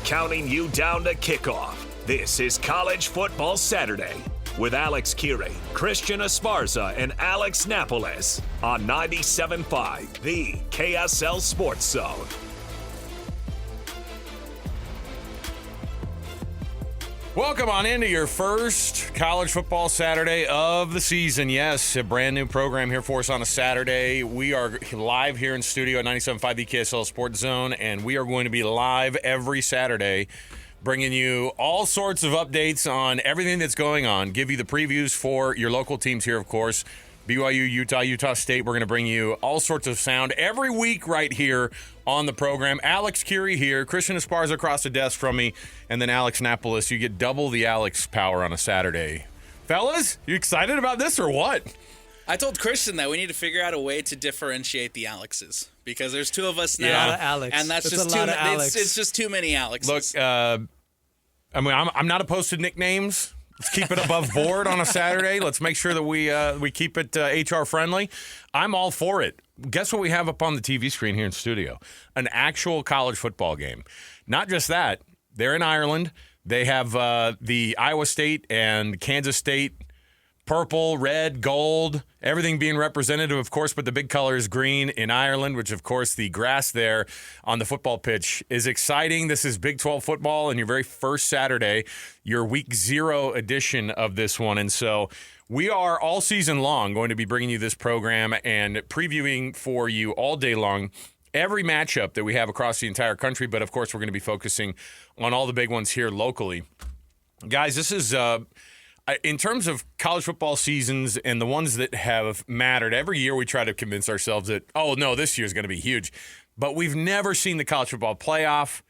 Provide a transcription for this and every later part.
counting you down to kickoff. This is College Football Saturday with Alex Kirry, Christian Esparza, and Alex Napoles on 97.5, the KSL Sports Zone. Welcome on into your first College Football Saturday of the season. Yes, a brand new program here for us on a Saturday. We are live here in studio at 97.5 the KSL Sports Zone, and we are going to be live every Saturday bringing you all sorts of updates on everything that's going on, give you the previews for your local teams here, of course, BYU, Utah, Utah State. We're going to bring you all sorts of sound every week right here on the program. Alex Kirry here, Christian Esparza across the desk from me, and then Alex Napoles. You get double the Alex power on a Saturday. Fellas, you excited about this or what? I told Christian that we need to figure out a way to differentiate the Alexes because there's two of us now. Yeah, a lot of Alex. And that's just a lot of Alex. It's just too many Alexes. Look, I'm not opposed to nicknames. Let's keep it above board on a Saturday. Let's make sure that we keep it HR friendly. I'm all for it. Guess what we have up on the TV screen here in studio? An actual college football game. Not just that. They're in Ireland. They have the Iowa State and Kansas State purple, red, gold, everything being representative, of course, but the big color is green in Ireland, which, of course, the grass there on the football pitch is exciting. This is Big 12 football and your very first Saturday, your week 0 edition of this one. And so we are all season long going to be bringing you this program and previewing for you all day long every matchup that we have across the entire country. But, of course, we're going to be focusing on all the big ones here locally. Guys, this is in terms of college football seasons and the ones that have mattered, every year we try to convince ourselves that, oh, no, this year is going to be huge. But we've never seen the college football playoff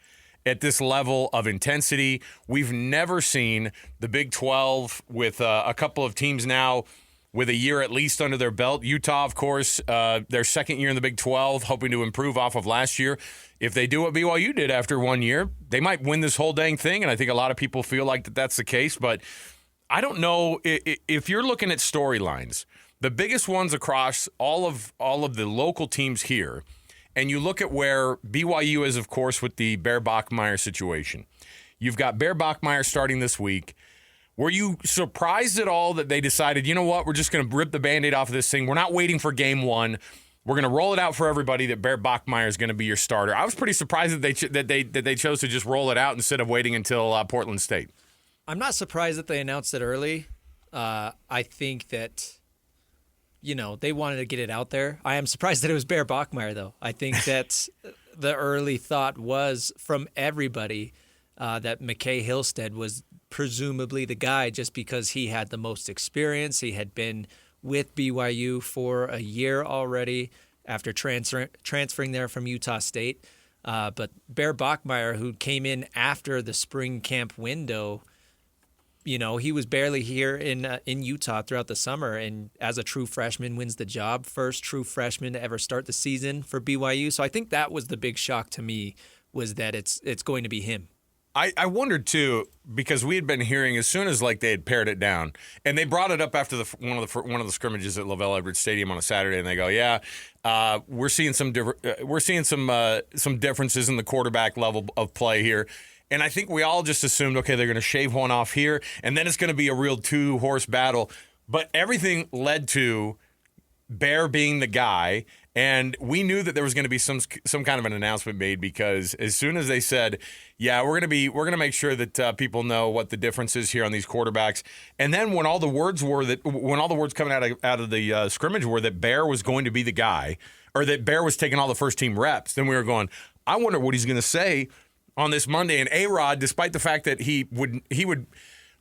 at this level of intensity. We've never seen the Big 12 with a couple of teams now with a year at least under their belt. Utah, of course, their second year in the Big 12, hoping to improve off of last year. If they do what BYU did after 1 year, they might win this whole dang thing, and I think a lot of people feel like that's the case. But I don't know if you're looking at storylines, the biggest ones across all of the local teams here, and you look at where BYU is, of course, with the Bear Bachmeier situation. You've got Bear Bachmeier starting this week. Were you surprised at all that they decided, you know what, we're just going to rip the Band-Aid off of this thing? We're not waiting for game one. We're going to roll it out for everybody that Bear Bachmeier is going to be your starter. I was pretty surprised that they chose to just roll it out instead of waiting until Portland State. I'm not surprised that they announced it early. I think that, they wanted to get it out there. I am surprised that it was Bear Bachmeier, though. I think that the early thought was from everybody that McKay Hillstead was presumably the guy just because he had the most experience. He had been with BYU for a year already after transferring there from Utah State. But Bear Bachmeier, who came in after the spring camp window, he was barely here in Utah throughout the summer, and as a true freshman wins the job. First true freshman to ever start the season for BYU. So I think that was the big shock to me, was that it's going to be him. I wondered, too, because we had been hearing as soon as they had pared it down, and they brought it up after one of the scrimmages at LaVell Edwards Stadium on a Saturday, and they go, we're seeing some differences in the quarterback level of play here. And I think we all just assumed, okay, they're going to shave one off here, and then it's going to be a real two-horse battle. But everything led to Bear being the guy, and we knew that there was going to be some kind of an announcement made, because as soon as they said, yeah, we're going to make sure that people know what the difference is here on these quarterbacks. And then when all the words coming out of the scrimmage were that Bear was going to be the guy, or that Bear was taking all the first team reps, then we were going, I wonder what he's going to say on this Monday. And A-Rod, despite the fact that he would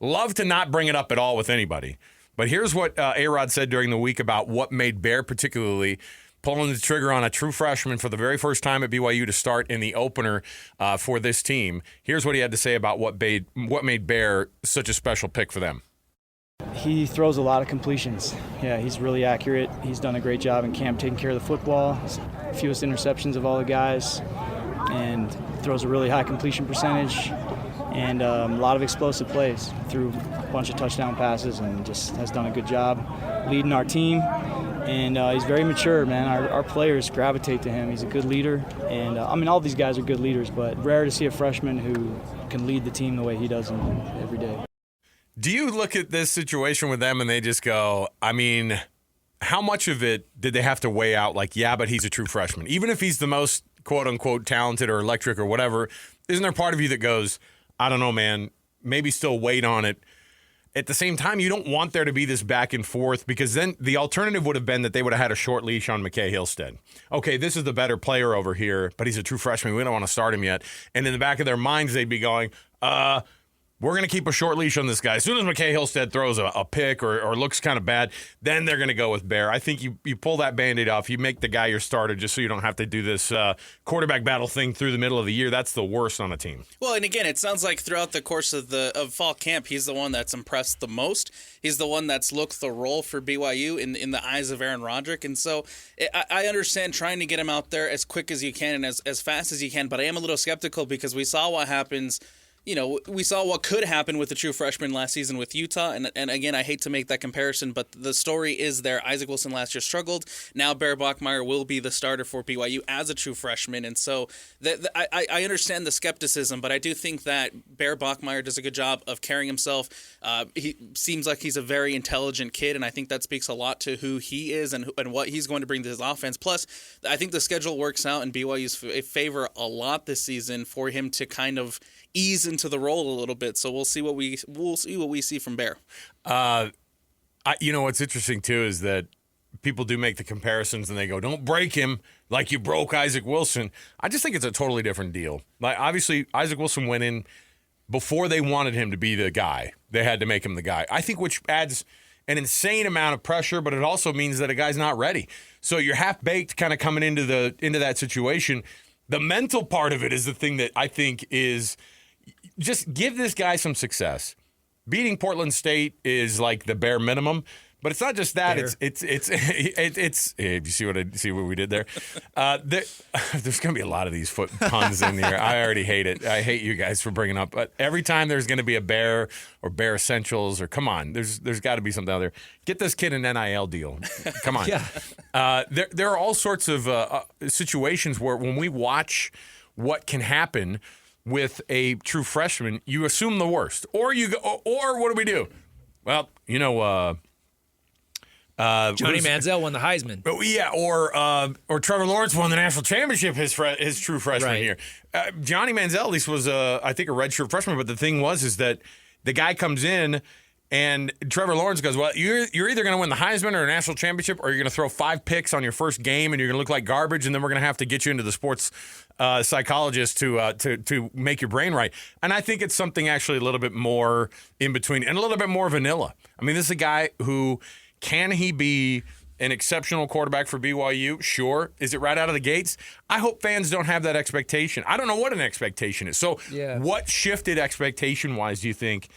love to not bring it up at all with anybody, but here's what A-Rod said during the week about what made Bear particularly pulling the trigger on a true freshman for the very first time at BYU to start in the opener for this team. Here's what he had to say about what made Bear such a special pick for them. He throws a lot of completions. Yeah, he's really accurate. He's done a great job in camp taking care of the football. Fewest interceptions of all the guys, and throws a really high completion percentage, and a lot of explosive plays. Threw a bunch of touchdown passes and just has done a good job leading our team. And he's very mature, man. Our players gravitate to him. He's a good leader. And, all these guys are good leaders, but rare to see a freshman who can lead the team the way he does every day. Do you look at this situation with them and they just go, how much of it did they have to weigh out? Like, yeah, but he's a true freshman. Even if he's the most, quote unquote, talented or electric or whatever, isn't there part of you that goes, I don't know, man, maybe still wait on it? At the same time, you don't want there to be this back and forth, because then the alternative would have been that they would have had a short leash on McKay Hillstead. Okay, this is the better player over here, but he's a true freshman. We don't want to start him yet. And in the back of their minds, they'd be going, we're going to keep a short leash on this guy. As soon as McKay Hillstead throws a pick or looks kind of bad, then they're going to go with Bear. I think you pull that Band-Aid off. You make the guy your starter just so you don't have to do this quarterback battle thing through the middle of the year. That's the worst on a team. Well, and again, it sounds like throughout the course of fall camp, he's the one that's impressed the most. He's the one that's looked the role for BYU in the eyes of Aaron Roderick. And so I understand trying to get him out there as quick as you can and as fast as you can, but I am a little skeptical because we saw what happens. We saw what could happen with the true freshman last season with Utah. And again, I hate to make that comparison, but the story is there. Isaac Wilson last year struggled. Now Bear Bachmeier will be the starter for BYU as a true freshman. And so I understand the skepticism, but I do think that Bear Bachmeier does a good job of carrying himself. He seems like he's a very intelligent kid, and I think that speaks a lot to who he is and what he's going to bring to his offense. Plus, I think the schedule works out in BYU's favor a lot this season for him to kind of ease into the role a little bit. So we'll see what we see from Bear. What's interesting too is that people do make the comparisons and they go, "Don't break him like you broke Isaac Wilson." I just think it's a totally different deal. Like, obviously, Isaac Wilson went in before they wanted him to be the guy. They had to make him the guy. I think, which adds an insane amount of pressure, but it also means that a guy's not ready. So you're half baked, kind of coming into that situation. The mental part of it is the thing that I think is. Just give this guy some success. Beating Portland State is like the bare minimum, but it's not just that. Bear. It's. Hey, do you see what we did there? There's going to be a lot of these foot puns in here. I already hate it. I hate you guys for bringing up. But every time there's going to be a Bear or Bear Essentials or come on, there's got to be something out there. Get this kid an NIL deal. Come on. Yeah. There are all sorts of situations where when we watch what can happen with a true freshman, you assume the worst, or you go, or what do we do? Well, Johnny Manziel won the Heisman. Yeah, or Trevor Lawrence won the national championship his true freshman year. Johnny Manziel at least was I think a redshirt freshman, but the thing is that the guy comes in. And Trevor Lawrence goes, well, you're either going to win the Heisman or a national championship, or you're going to throw 5 picks on your first game, and you're going to look like garbage, and then we're going to have to get you into the sports psychologist to make your brain right. And I think it's something actually a little bit more in between and a little bit more vanilla. This is a guy who, can he be an exceptional quarterback for BYU? Sure. Is it right out of the gates? I hope fans don't have that expectation. I don't know what an expectation is. So What shifted expectation-wise, do you think,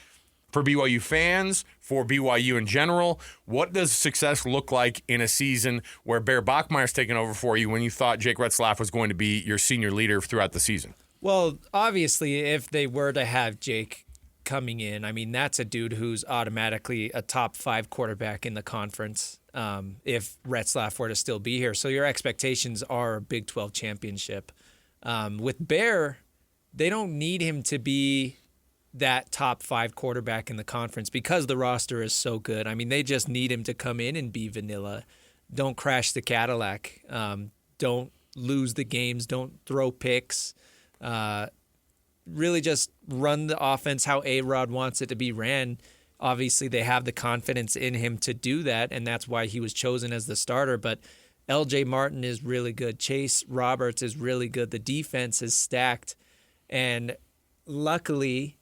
for BYU fans, for BYU in general? What does success look like in a season where Bear Bachmeier's taken over for you when you thought Jake Retzlaff was going to be your senior leader throughout the season? Well, obviously, if they were to have Jake coming in, that's a dude who's automatically a top 5 quarterback in the conference if Retzlaff were to still be here. So your expectations are a Big 12 championship. With Bear, they don't need him to be that top 5 quarterback in the conference because the roster is so good. They just need him to come in and be vanilla. Don't crash the Cadillac. Don't lose the games. Don't throw picks. Really just run the offense how A-Rod wants it to be ran. Obviously, they have the confidence in him to do that, and that's why he was chosen as the starter. But L.J. Martin is really good. Chase Roberts is really good. The defense is stacked. And luckily,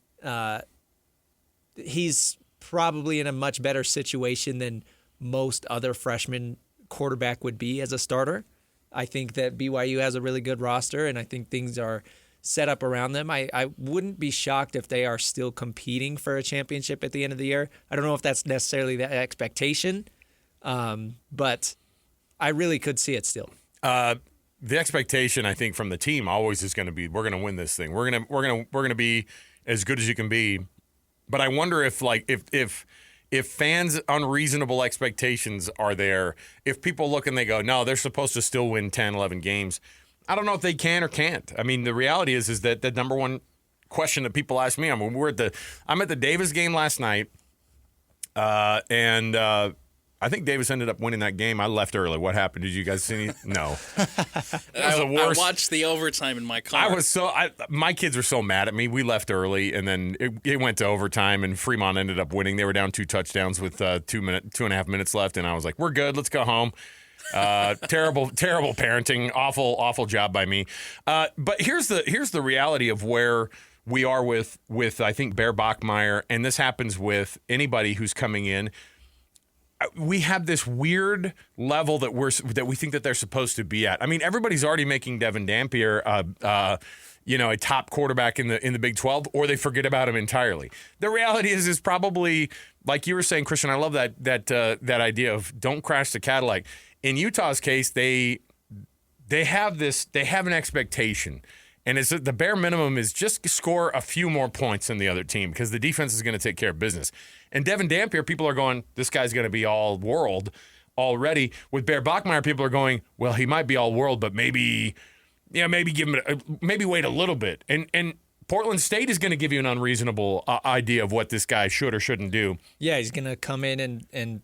he's probably in a much better situation than most other freshman quarterback would be as a starter. I think that BYU has a really good roster, and I think things are set up around them. I wouldn't be shocked if they are still competing for a championship at the end of the year. I don't know if that's necessarily the expectation, but I really could see it still. The expectation, I think, from the team always is going to be, we're going to win this thing. We're going to be as good as you can be. But I wonder if if fans' unreasonable expectations are there, if people look and they go, no, they're supposed to still win 10, 11 games, I don't know if they can or can't. I mean, the reality is that the number one question that people ask me, I'm at the Davis game last night, and I think Davis ended up winning that game. I left early. What happened? Did you guys see any? No. I watched the overtime in my car. My kids were so mad at me. We left early, and then it went to overtime, and Fremont ended up winning. They were down 2 touchdowns with 2.5 minutes left, and I was like, we're good. Let's go home. Terrible parenting. Awful job by me. But here's the reality of where we are with I think Bear Bachmeier, and this happens with anybody who's coming in. We have this weird level that we think that they're supposed to be at. I mean, everybody's already making Devon Dampier, a top quarterback in the Big 12, or they forget about him entirely. The reality is probably like you were saying, Christian. I love that idea of don't crash the Cadillac. In Utah's case, they have an expectation. And it's the bare minimum is just score a few more points than the other team because the defense is going to take care of business. And Devon Dampier, people are going, this guy's going to be all world already. With Bear Bachmeier, people are going, well, he might be all world, but maybe give him maybe wait a little bit. And Portland State is going to give you an unreasonable idea of what this guy should or shouldn't do. Yeah, he's going to come in and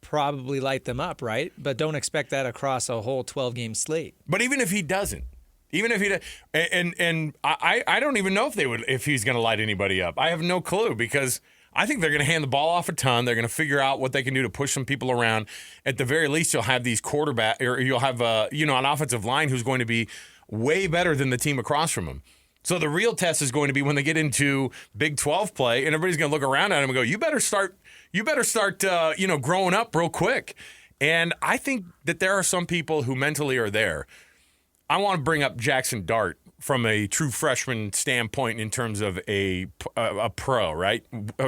probably light them up, right? But don't expect that across a whole 12-game slate. But even if he doesn't. Even if he does, and I don't even know if he's going to light anybody up. I have no clue because I think they're going to hand the ball off a ton. They're going to figure out what they can do to push some people around. At the very least, you'll have these quarterback, or you'll have an offensive line who's going to be way better than the team across from them. So the real test is going to be when they get into Big 12 play, and everybody's going to look around at him and go, "You better start, growing up real quick." And I think that there are some people who mentally are there. I want to bring up Jackson Dart from a true freshman standpoint in terms of a pro, right?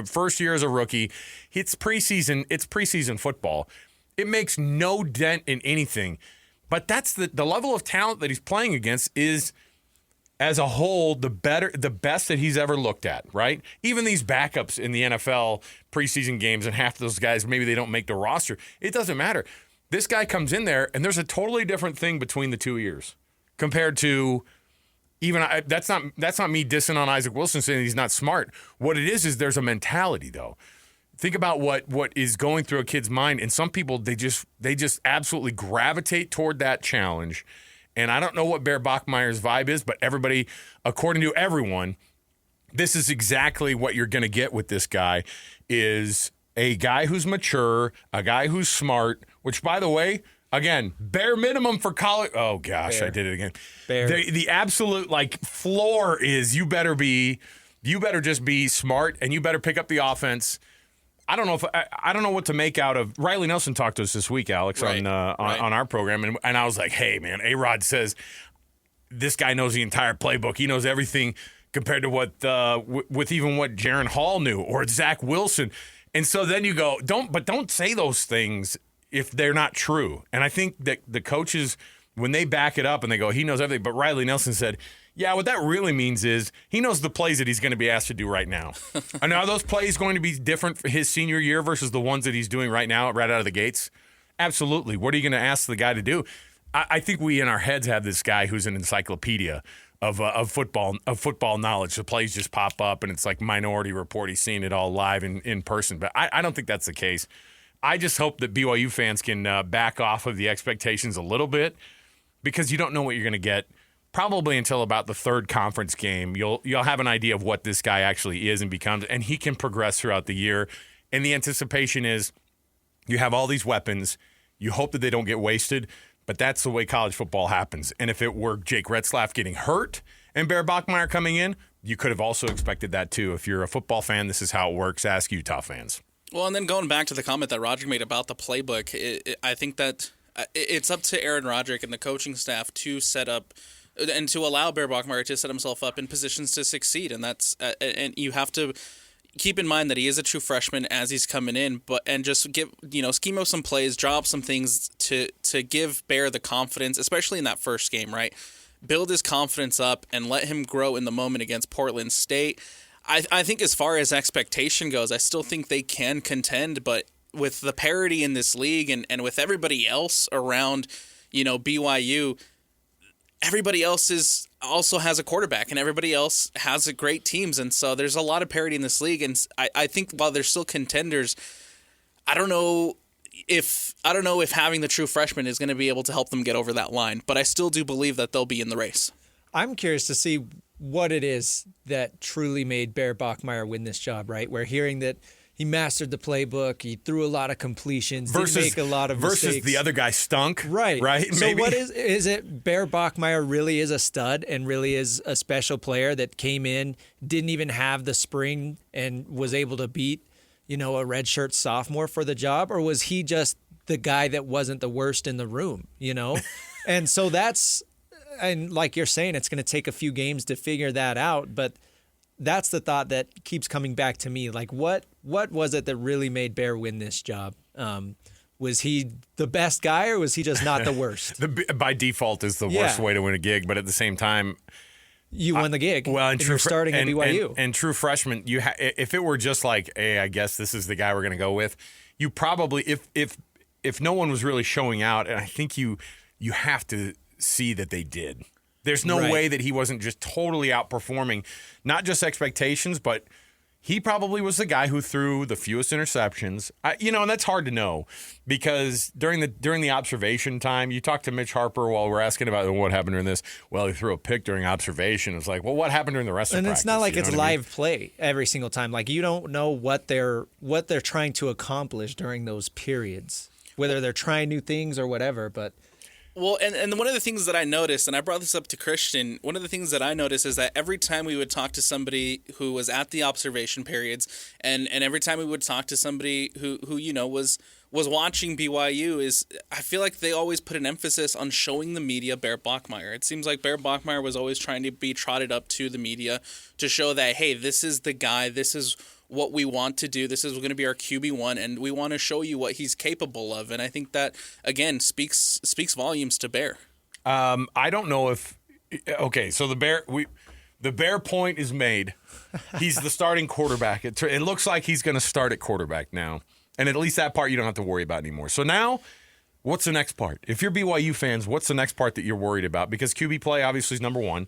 First year as a rookie. It's preseason football. It makes no dent in anything. But that's the level of talent that he's playing against is, as a whole, the best that he's ever looked at, right? Even these backups in the NFL preseason games, and half of those guys, maybe they don't make the roster. It doesn't matter. This guy comes in there, and there's a totally different thing between the 2 years. Compared to that's not me dissing on Isaac Wilson saying he's not smart. What it is there's a mentality though. Think about what is going through a kid's mind, and some people they just absolutely gravitate toward that challenge. And I don't know what Bear Bachmeier's vibe is, but everybody, according to everyone, this is exactly what you're going to get with this guy is a guy who's mature, a guy who's smart, which by the way, again, bare minimum for college. Oh, gosh, Bear. I did it again. The absolute, floor is you better just be smart, and you better pick up the offense. I don't know what to make out of. Riley Nelson talked to us this week, Alex, on our program, and I was like, hey, man, A-Rod says this guy knows the entire playbook. He knows everything compared to what Jaron Hall knew or Zach Wilson. And so then you go, don't say those things if they're not true. And I think that the coaches, when they back it up and they go, he knows everything. But Riley Nelson said, yeah, what that really means is he knows the plays that he's going to be asked to do right now. And are those plays going to be different for his senior year versus the ones that he's doing right now, right out of the gates? Absolutely. What are you going to ask the guy to do? I think we in our heads have this guy who's an encyclopedia of football knowledge. The plays just pop up and it's like Minority Report. He's seeing it all live in person. But I don't think that's the case. I just hope that BYU fans can back off of the expectations a little bit because you don't know what you're going to get probably until about the third conference game. You'll have an idea of what this guy actually is and becomes, and he can progress throughout the year. And the anticipation is you have all these weapons. You hope that they don't get wasted, but that's the way college football happens. And if it were Jake Retzlaff getting hurt and Bear Bachmeier coming in, you could have also expected that too. If you're a football fan, this is how it works. Ask Utah fans. Well, and then going back to the comment that Roger made about the playbook, I think that it's up to Aaron Roderick and the coaching staff to set up and to allow Bear Bachmeier to set himself up in positions to succeed. And that's and you have to keep in mind that he is a true freshman as he's coming in, and just scheme up some plays, draw up some things to give Bear the confidence, especially in that first game, right? Build his confidence up and let him grow in the moment against Portland State. I think as far as expectation goes, I still think they can contend, but with the parity in this league and with everybody else around, BYU, everybody else also has a quarterback and everybody else has great teams. And so there's a lot of parity in this league. And I think while they're still contenders, I don't know if having the true freshman is going to be able to help them get over that line, but I still do believe that they'll be in the race. I'm curious to see what it is that truly made Bear Bachmeier win this job, right? We're hearing that he mastered the playbook, he threw a lot of completions, didn't make a lot of mistakes. Versus the other guy stunk. Right. So Maybe. what is it Bear Bachmeier really is a stud and really is a special player that came in, didn't even have the spring and was able to beat, a redshirt sophomore for the job? Or was he just the guy that wasn't the worst in the room, And so and like you're saying, it's going to take a few games to figure that out. But that's the thought that keeps coming back to me. Like, what was it that really made Bear win this job? Was he the best guy or was he just not the worst? By default is the worst way to win a gig. But at the same time, you won the gig. Well, and you're starting at BYU. And true freshman, if it were just like, hey, I guess this is the guy we're going to go with, you probably, if no one was really showing out, and I think you have to see that they did. There's no way that he wasn't just totally outperforming, not just expectations, but he probably was the guy who threw the fewest interceptions. And that's hard to know because during the observation time, you talked to Mitch Harper while we're asking about what happened during this. Well, he threw a pick during observation. It's like, well, what happened during the rest of practice? And it's not like it's live play every single time. Like you don't know what they're trying to accomplish during those periods, whether they're trying new things or whatever, but. Well, and one of the things that I noticed, and I brought this up to Christian, one of the things that I noticed is that every time we would talk to somebody who was at the observation periods, and every time we would talk to somebody who was watching BYU, is I feel like they always put an emphasis on showing the media Bear Bachmeier. It seems like Bear Bachmeier was always trying to be trotted up to the media to show that, hey, this is the guy, this is what we want to do. This is going to be our QB1, and we want to show you what he's capable of. And I think that, again, speaks volumes to Bear. I don't know if – okay, so the Bear point is made. He's the starting quarterback. It looks like he's going to start at quarterback now. And at least that part you don't have to worry about anymore. So now what's the next part? If you're BYU fans, what's the next part that you're worried about? Because QB play obviously is number one.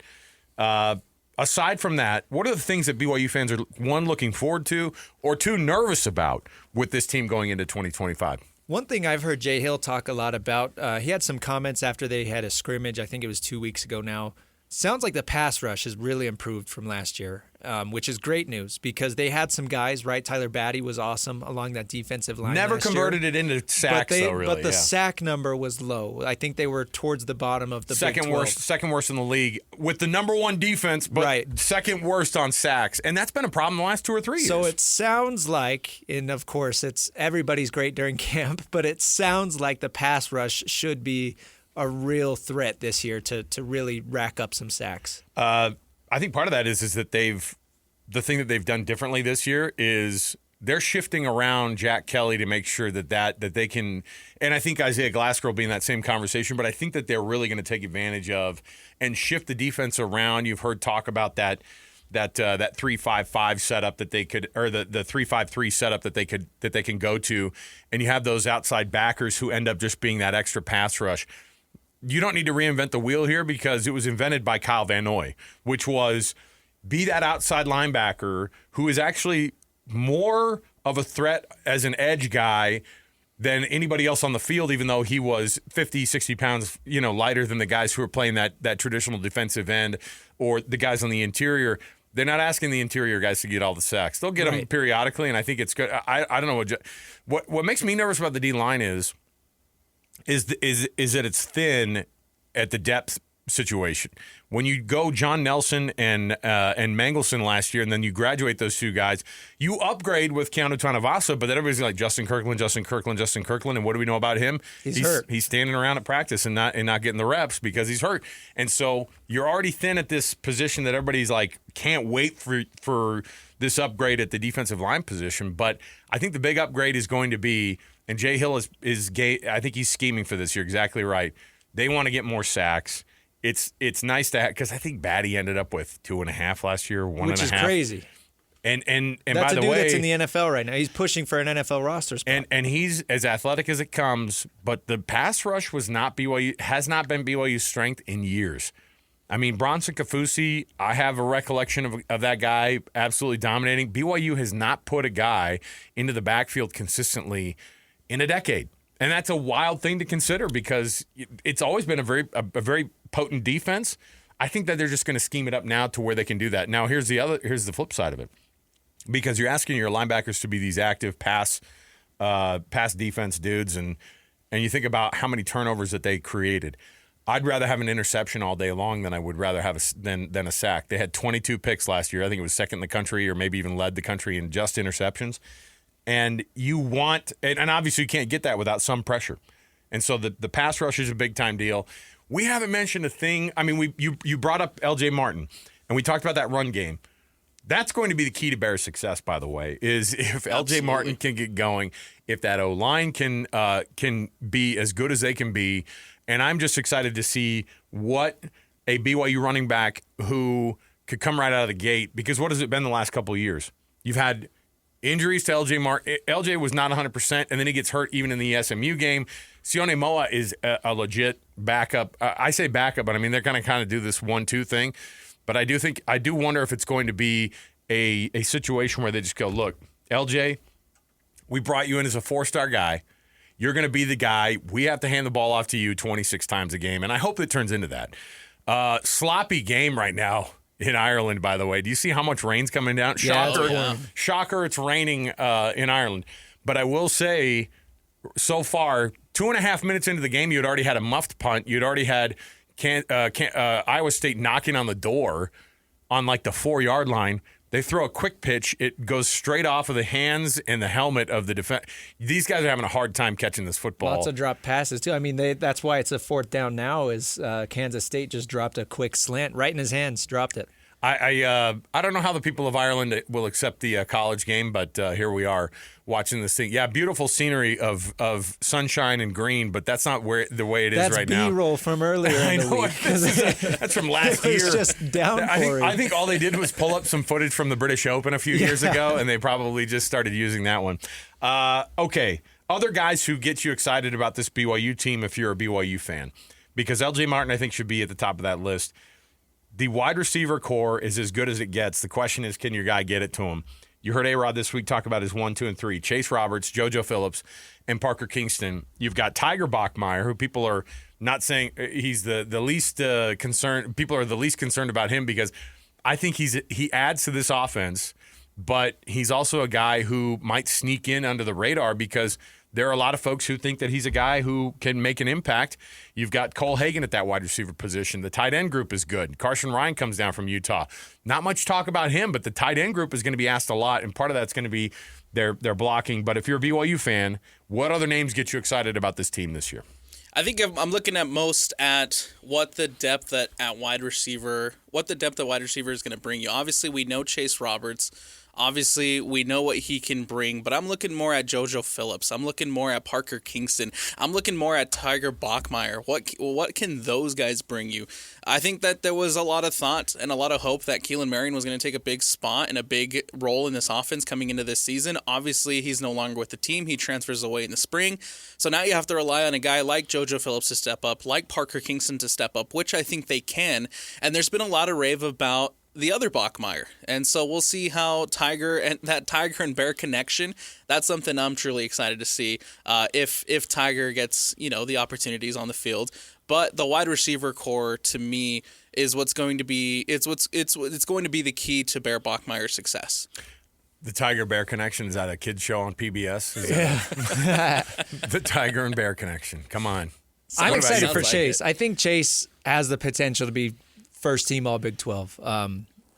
Aside from that, what are the things that BYU fans are, one, looking forward to, or two, nervous about with this team going into 2025? One thing I've heard Jay Hill talk a lot about, he had some comments after they had a scrimmage, I think it was 2 weeks ago now. Sounds like the pass rush has really improved from last year, which is great news because they had some guys, right? Tyler Batty was awesome along that defensive line. Never last converted year. it into sacks, though, really. But the sack number was low. I think they were towards the bottom of the second Big 12. worst, second worst in the league with the number one defense, but second worst on sacks, and that's been a problem the last 2 or 3 years. So it sounds like, and of course, everybody's great during camp, but it sounds like the pass rush should be a real threat this year to really rack up some sacks. I think part of that is that the thing that they've done differently this year is they're shifting around Jack Kelly to make sure that they can, and I think Isaiah Glasgow will be in that same conversation, but I think that they're really going to take advantage of and shift the defense around. You've heard talk about that 3-5-5 setup that they could, or the 3-5-3 setup that they can go to, and you have those outside backers who end up just being that extra pass rush. You don't need to reinvent the wheel here because it was invented by Kyle Van Noy, which was be that outside linebacker who is actually more of a threat as an edge guy than anybody else on the field, even though he was 50, 60 pounds, lighter than the guys who are playing that traditional defensive end or the guys on the interior. They're not asking the interior guys to get all the sacks. They'll get them periodically, and I think it's good. I don't know what makes me nervous about the D-line is that it's thin at the depth situation. When you go John Nelson and Mangelson last year, and then you graduate those two guys, you upgrade with Keanu Tanavasa, but then everybody's like Justin Kirkland, and what do we know about him? He's hurt. He's standing around at practice and not getting the reps because he's hurt. And so you're already thin at this position that everybody's like, can't wait for this upgrade at the defensive line position. But I think the big upgrade is going to be, and Jay Hill is I think he's scheming for this. You're exactly right. They want to get more sacks. It's nice to have, because I think Batty ended up with 2.5 last year, 1.5. Which is crazy. And That's by a the dude way, that's in the NFL right now. He's pushing for an NFL roster spot. and he's as athletic as it comes, but the pass rush has not been BYU's strength in years. I mean, Bronson Kafusi, I have a recollection of that guy absolutely dominating. BYU has not put a guy into the backfield consistently in a decade. And that's a wild thing to consider because it's always been a very potent defense. I think that they're just going to scheme it up now to where they can do that. Now, here's the flip side of it. Because you're asking your linebackers to be these active pass defense dudes, and you think about how many turnovers that they created. I'd rather have an interception all day long than I would rather have than a sack. They had 22 picks last year. I think it was second in the country, or maybe even led the country in just interceptions. And you want, and obviously you can't get that without some pressure. And so the pass rush is a big time deal. We haven't mentioned a thing. I mean, you brought up L.J. Martin, and we talked about that run game. That's going to be the key to Bears' success, by the way, is if L.J. Martin can get going, if that O-line can be as good as they can be. And I'm just excited to see what a BYU running back who could come right out of the gate, because what has it been the last couple of years? You've had injuries to L.J. Martin. L.J. was not 100%, and then he gets hurt even in the SMU game. Sione Moa is a legit backup. I say backup, but I mean they're going to kind of do this 1-2 thing. But I do wonder if it's going to be a situation where they just go, look, LJ, we brought you in as a 4-star guy. You're going to be the guy. We have to hand the ball off to you 26 times a game. And I hope it turns into that. Sloppy game right now in Ireland, by the way. Do you see how much rain's coming down? Yeah, Shocker, it's raining in Ireland. But I will say, so far, 2.5 minutes into the game, you had already had a muffed punt. You'd already had Iowa State knocking on the door on like the 4-yard line. They throw a quick pitch. It goes straight off of the hands and the helmet of the defense. These guys are having a hard time catching this football. Lots of drop passes, too. I mean, that's why it's a 4th down now is Kansas State just dropped a quick slant right in his hands, dropped it. I don't know how the people of Ireland will accept the college game, but here we are watching this thing. Yeah, beautiful scenery of sunshine and green, but that's not the way it is right now. That's B-roll from earlier in the week. That's from last year. It's just downpouring. I think all they did was pull up some footage from the British Open a few years ago, and they probably just started using that one. Okay, other guys who get you excited about this BYU team if you're a BYU fan, because L.J. Martin I think should be at the top of that list. The wide receiver core is as good as it gets. The question is, can your guy get it to him? You heard A-Rod this week talk about his 1, 2, and 3. Chase Roberts, JoJo Phillips, and Parker Kingston. You've got Tiger Bachmeier, who people are not saying he's the least concerned. People are the least concerned about him because I think he adds to this offense, but he's also a guy who might sneak in under the radar because there are a lot of folks who think that he's a guy who can make an impact. You've got Cole Hagan at that wide receiver position. The tight end group is good. Carson Ryan comes down from Utah. Not much talk about him, but the tight end group is going to be asked a lot, and part of that's going to be their blocking. But if you're a BYU fan, what other names get you excited about this team this year? I think I'm looking at most at what the depth at wide receiver is going to bring you. Obviously, we know Chase Roberts. Obviously, we know what he can bring, but I'm looking more at JoJo Phillips. I'm looking more at Parker Kingston. I'm looking more at Tiger Bachmeier. What can those guys bring you? I think that there was a lot of thought and a lot of hope that Keelan Marion was going to take a big spot and a big role in this offense coming into this season. Obviously, he's no longer with the team. He transfers away in the spring. So now you have to rely on a guy like JoJo Phillips to step up, like Parker Kingston to step up, which I think they can. And there's been a lot of rave about the other Bachmeier. And so we'll see how Tiger and Bear connection, that's something I'm truly excited to see if Tiger gets, the opportunities on the field. But the wide receiver core to me is what's going to be it's going to be the key to Bear Bachmeier's success. The Tiger Bear Connection, is that a kid's show on PBS? Yeah. The Tiger and Bear Connection. Come on. I'm excited for Chase. I think Chase has the potential to be first team all Big 12.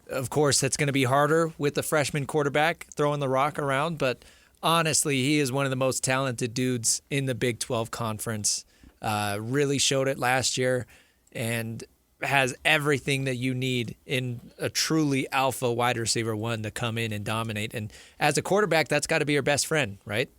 Of course, that's going to be harder with the freshman quarterback throwing the rock around, but honestly, he is one of the most talented dudes in the Big 12 conference. Really showed it last year and has everything that you need in a truly alpha wide receiver one to come in and dominate. And as a quarterback, that's got to be your best friend, right?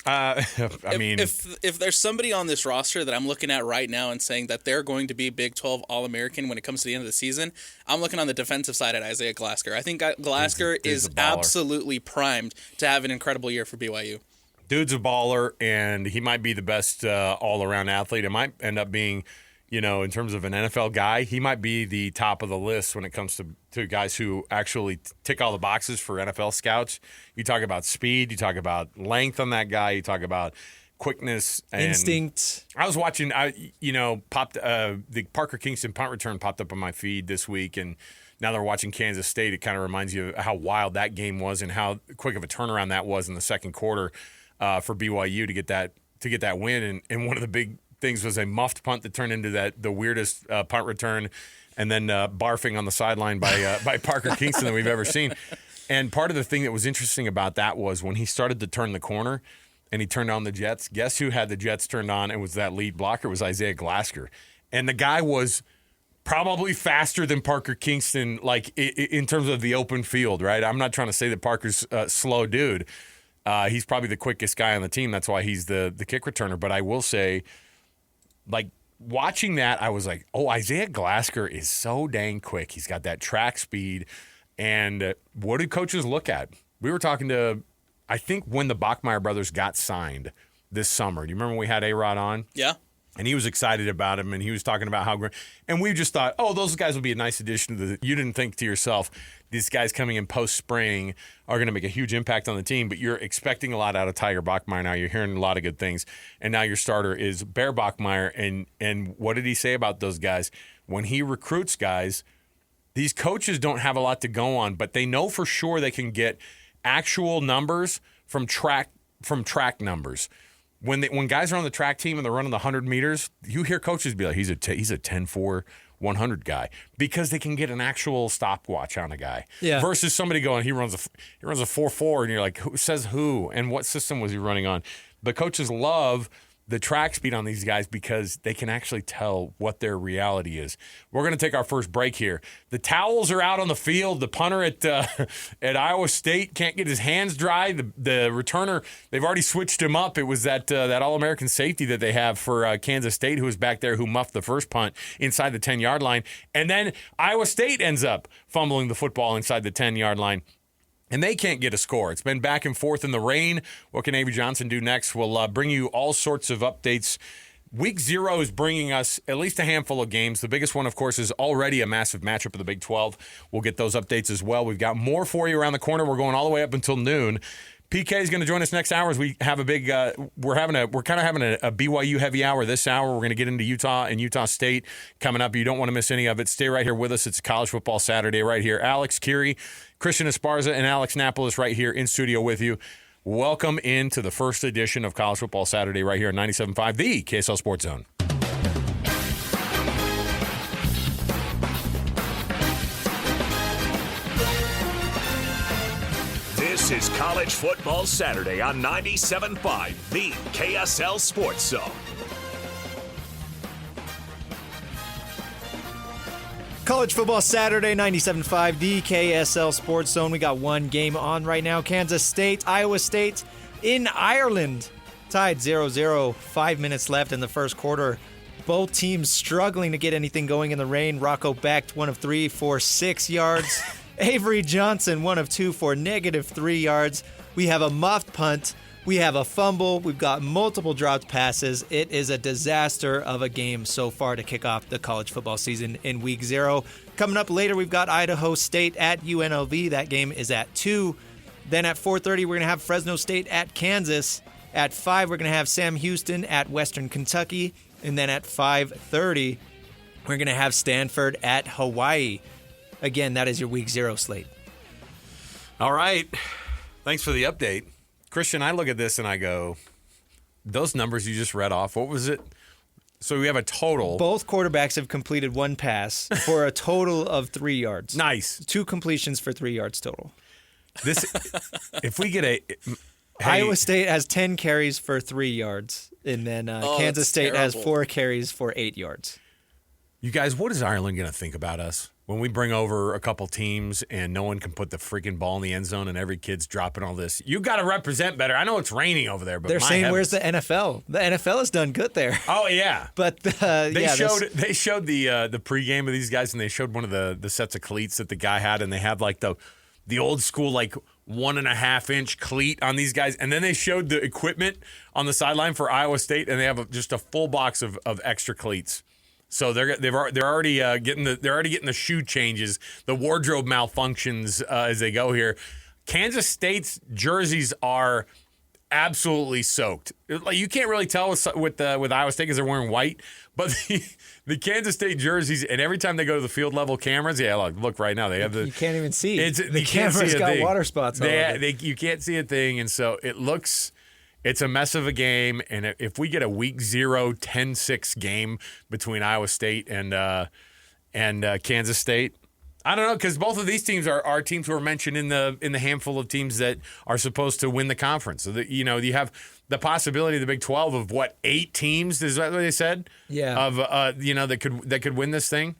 I mean, if there's somebody on this roster that I'm looking at right now and saying that they're going to be Big 12 All-American when it comes to the end of the season, I'm looking on the defensive side at Isaiah Glasker. I think Glasker is absolutely primed to have an incredible year for BYU. Dude's a baller, and he might be the best all-around athlete. It might end up being, in terms of an NFL guy, he might be the top of the list when it comes to guys who actually tick all the boxes for NFL scouts. You talk about speed, you talk about length on that guy, you talk about quickness, and instinct. I was watching, the Parker Kingston punt return popped up on my feed this week, and now they're watching Kansas State. It kind of reminds you of how wild that game was and how quick of a turnaround that was in the second quarter for BYU to get that win. And one of the big things was a muffed punt that turned into the weirdest punt return, and then barfing on the sideline by Parker Kingston that we've ever seen. And part of the thing that was interesting about that was when he started to turn the corner and he turned on the Jets, guess who had the Jets turned on? It was that lead blocker. It was Isaiah Glasker. And the guy was probably faster than Parker Kingston, like in terms of the open field, right? I'm not trying to say that Parker's a slow dude. He's probably the quickest guy on the team. That's why he's the kick returner. But I will say, like, watching that, I was like, oh, Isaiah Glasker is so dang quick. He's got that track speed. And what did coaches look at? We were talking to, I think, when the Bachmeier brothers got signed this summer. Do you remember when we had A-Rod on? Yeah. And he was excited about him, and he was talking about how great. And we just thought, oh, those guys will be a nice addition to the. You didn't think to yourself, these guys coming in post-spring are going to make a huge impact on the team, but you're expecting a lot out of Tiger Bachmeier now. You're hearing a lot of good things. And now your starter is Bear Bachmeier. And what did he say about those guys? When he recruits guys, these coaches don't have a lot to go on, but they know for sure they can get actual numbers from track numbers. When guys are on the track team and they're running the 100 meters, you hear coaches be like, he's a 10-4, 100 guy, because they can get an actual stopwatch on a guy. Yeah. Versus somebody going, he runs a 4.4, and you're like, who says who and what system was he running on? The coaches love the track speed on these guys because they can actually tell what their reality is. We're going to take our first break here. The towels are out on the field. The punter at Iowa State can't get his hands dry. The returner, they've already switched him up. It was that All-American safety that they have for Kansas State who was back there who muffed the first punt inside the 10-yard line. And then Iowa State ends up fumbling the football inside the 10-yard line. And they can't get a score. It's been back and forth in the rain. What can Avery Johnson do next? We'll bring you all sorts of updates. Week 0 is bringing us at least a handful of games. The biggest one, of course, is already a massive matchup of the Big 12. We'll get those updates as well. We've got more for you around the corner. We're going all the way up until noon. PK is going to join us next hour as we have a big. We're kind of having a BYU heavy hour this hour. We're going to get into Utah and Utah State coming up. You don't want to miss any of it. Stay right here with us. It's College Football Saturday right here. Alex Kirry, Christian Esparza, and Alex Napoles right here in studio with you. Welcome into the first edition of College Football Saturday right here on 97.5, the KSL Sports Zone. This is College Football Saturday on 97.5, the KSL Sports Zone. College Football Saturday, 97.5, the KSL Sports Zone. We got one game on right now. Kansas State, Iowa State in Ireland. Tied 0-0, 5 minutes left in the first quarter. Both teams struggling to get anything going in the rain. Rocco Becht, 1 of 3 for 6 yards. Avery Johnson, 1 of 2 for -3 yards. We have a muffed punt. We have a fumble. We've got multiple dropped passes. It is a disaster of a game so far to kick off the college football season in week 0. Coming up later, we've got Idaho State at UNLV. That game is at 2. Then at 4:30, we're going to have Fresno State at Kansas. At 5, we're going to have Sam Houston at Western Kentucky. And then at 5:30, we're going to have Stanford at Hawaii. Again, that is your week 0 slate. All right. Thanks for the update. Christian, I look at this and I go, those numbers you just read off, what was it? So we have a total. Both quarterbacks have completed 1 pass for a total of 3 yards. Nice. 2 completions for 3 yards total. This, if we get a... Iowa State has 10 carries for 3 yards, and then Kansas State has 4 carries for 8 yards. You guys, what is Ireland going to think about us? when we bring over a couple teams and no one can put the freaking ball in the end zone and every kid's dropping all this, you got to represent better. I know it's raining over there, but they're saying, "Where's the NFL?" The NFL has done good there. Oh yeah, but they showed the pregame of these guys, and they showed one of the sets of cleats that the guy had, and they have like the old school like 1.5-inch cleat on these guys, and then they showed the equipment on the sideline for Iowa State, and they have just a full box of extra cleats. So they're already getting the shoe changes, the wardrobe malfunctions as they go here. Kansas State's jerseys are absolutely soaked. Like, you can't really tell with Iowa State because they're wearing white, but the Kansas State jerseys, and every time they go to the field level cameras, look right now they have you can't even see. The camera's got water spots on it. You can't see a thing, and so it's a mess of a game. And if we get a week 0, 10-6 game between Iowa State and Kansas State, I don't know, because both of these teams are teams who are mentioned in the handful of teams that are supposed to win the conference. So that, you have the possibility of the Big 12 of 8 teams? Is that what they said? Yeah. Of that could win this thing.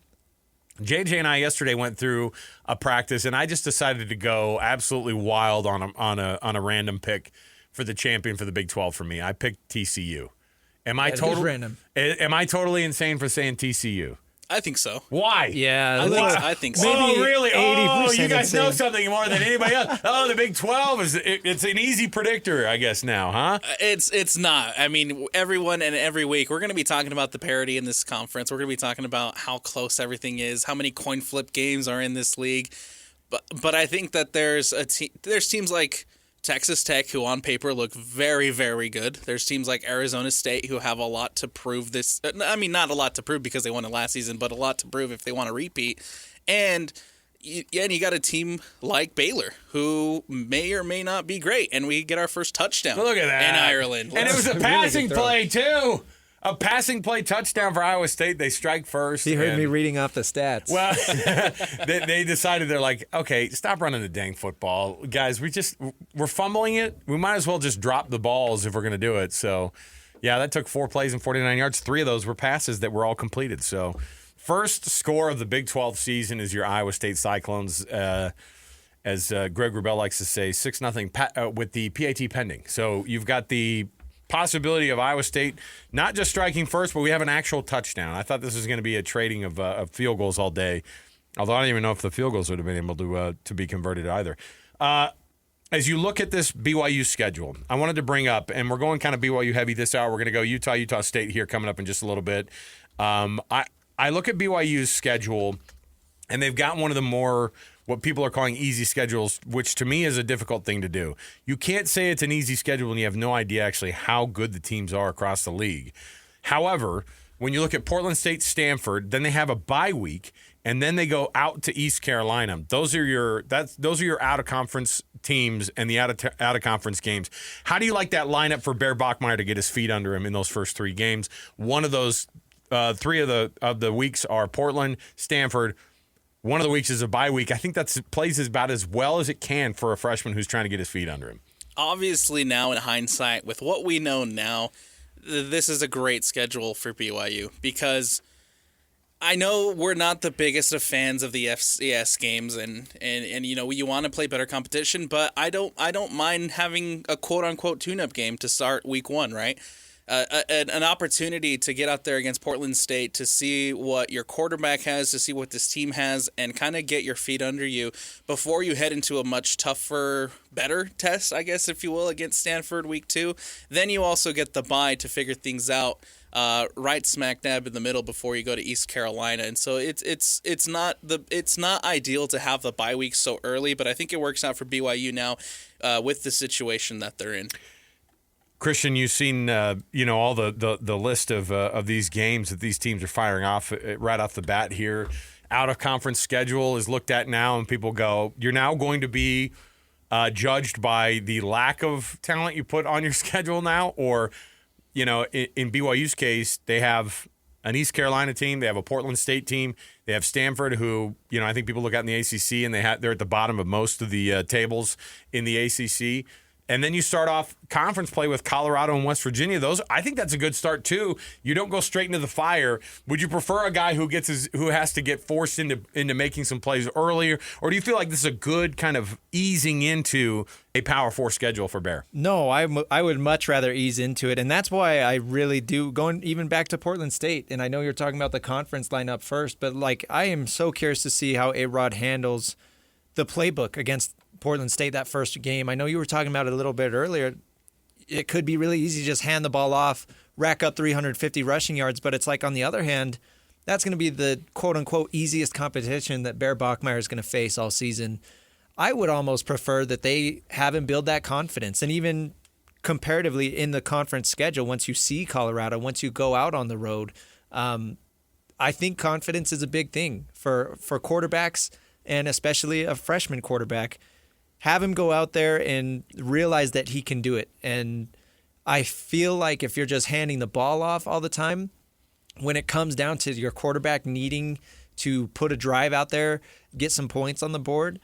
JJ and I yesterday went through a practice, and I just decided to go absolutely wild on a random pick for the champion for the Big 12 for me. I picked TCU. Am I totally insane for saying TCU? I think so. Why? Yeah, I think so. Oh, really? 80% you guys insane. know something more than anybody else. Oh, the Big 12 it's an easy predictor, I guess now, huh? It's not. I mean, everyone and every week we're going to be talking about the parity in this conference. We're going to be talking about how close everything is, how many coin flip games are in this league. But I think that there's teams like Texas Tech, who on paper look very, very good. There's teams like Arizona State who have a lot to prove this. I mean, not a lot to prove because they won it last season, but a lot to prove if they want to repeat. And you got a team like Baylor who may or may not be great, and we get our first touchdown. Look at that. In Ireland. And it was a passing play, too. A passing play touchdown for Iowa State. They strike first. He heard me reading off the stats. Well, they decided, they're like, okay, stop running the dang football. Guys, we're fumbling it. We might as well just drop the balls if we're going to do it. So, yeah, that took 4 plays and 49 yards. 3 of those were passes that were all completed. So, first score of the Big 12 season is your Iowa State Cyclones, as Greg Wrubell likes to say, 6-0 with the PAT pending. So, you've got the possibility of Iowa State not just striking first, but we have an actual touchdown. I thought this was going to be a trading of field goals all day, although I don't even know if the field goals would have been able to be converted either. As you look at this BYU schedule, I wanted to bring up, and we're going kind of BYU heavy this hour. We're going to go Utah State here coming up in just a little bit. I look at BYU's schedule, and they've got one of the more what people are calling easy schedules, which to me is a difficult thing to do. You can't say it's an easy schedule when you have no idea actually how good the teams are across the league. However, when you look at Portland State, Stanford, then they have a bye week, and then they go out to East Carolina. Those are your out of conference teams and the out of conference games. How do you like that lineup for Bear Bachmeier to get his feet under him in those first 3 games? One of those 3 of the weeks are Portland, Stanford. One of the weeks is a bye week. I think that plays about as well as it can for a freshman who's trying to get his feet under him. Obviously, now in hindsight, with what we know now, this is a great schedule for BYU because I know we're not the biggest of fans of the FCS games, and you want to play better competition, but I don't mind having a quote unquote tune-up game to start week 1, right? An opportunity to get out there against Portland State to see what your quarterback has, to see what this team has, and kind of get your feet under you before you head into a much tougher, better test, I guess, if you will, against Stanford week 2. Then you also get the bye to figure things out right smack dab in the middle before you go to East Carolina. And so it's not ideal to have the bye week so early, but I think it works out for BYU now with the situation that they're in. Christian, you've seen all the list of these games that these teams are firing off right off the bat here. Out of conference schedule is looked at now, and people go, "You're now going to be judged by the lack of talent you put on your schedule now," or in BYU's case, they have an East Carolina team, they have a Portland State team, they have Stanford, who I think people look at in the ACC, and they're at the bottom of most of the tables in the ACC. And then you start off conference play with Colorado and West Virginia. I think that's a good start too. You don't go straight into the fire. Would you prefer a guy who has to get forced into making some plays earlier, or do you feel like this is a good kind of easing into a Power 4 schedule for Bear? No, I would much rather ease into it, and that's why I really do. Going even back to Portland State, and I know you're talking about the conference lineup first, but like I am so curious to see how A-Rod handles the playbook against Portland State that first game. I know you were talking about it a little bit earlier. It could be really easy to just hand the ball off, rack up 350 rushing yards, but it's like on the other hand, that's going to be the quote-unquote easiest competition that Bear Bachmeier is going to face all season. I would almost prefer that they have him build that confidence, and even comparatively in the conference schedule, once you see Colorado, once you go out on the road, I think confidence is a big thing for quarterbacks, and especially a freshman quarterback. Have him go out there and realize that he can do it. And I feel like if you're just handing the ball off all the time, when it comes down to your quarterback needing to put a drive out there, get some points on the board,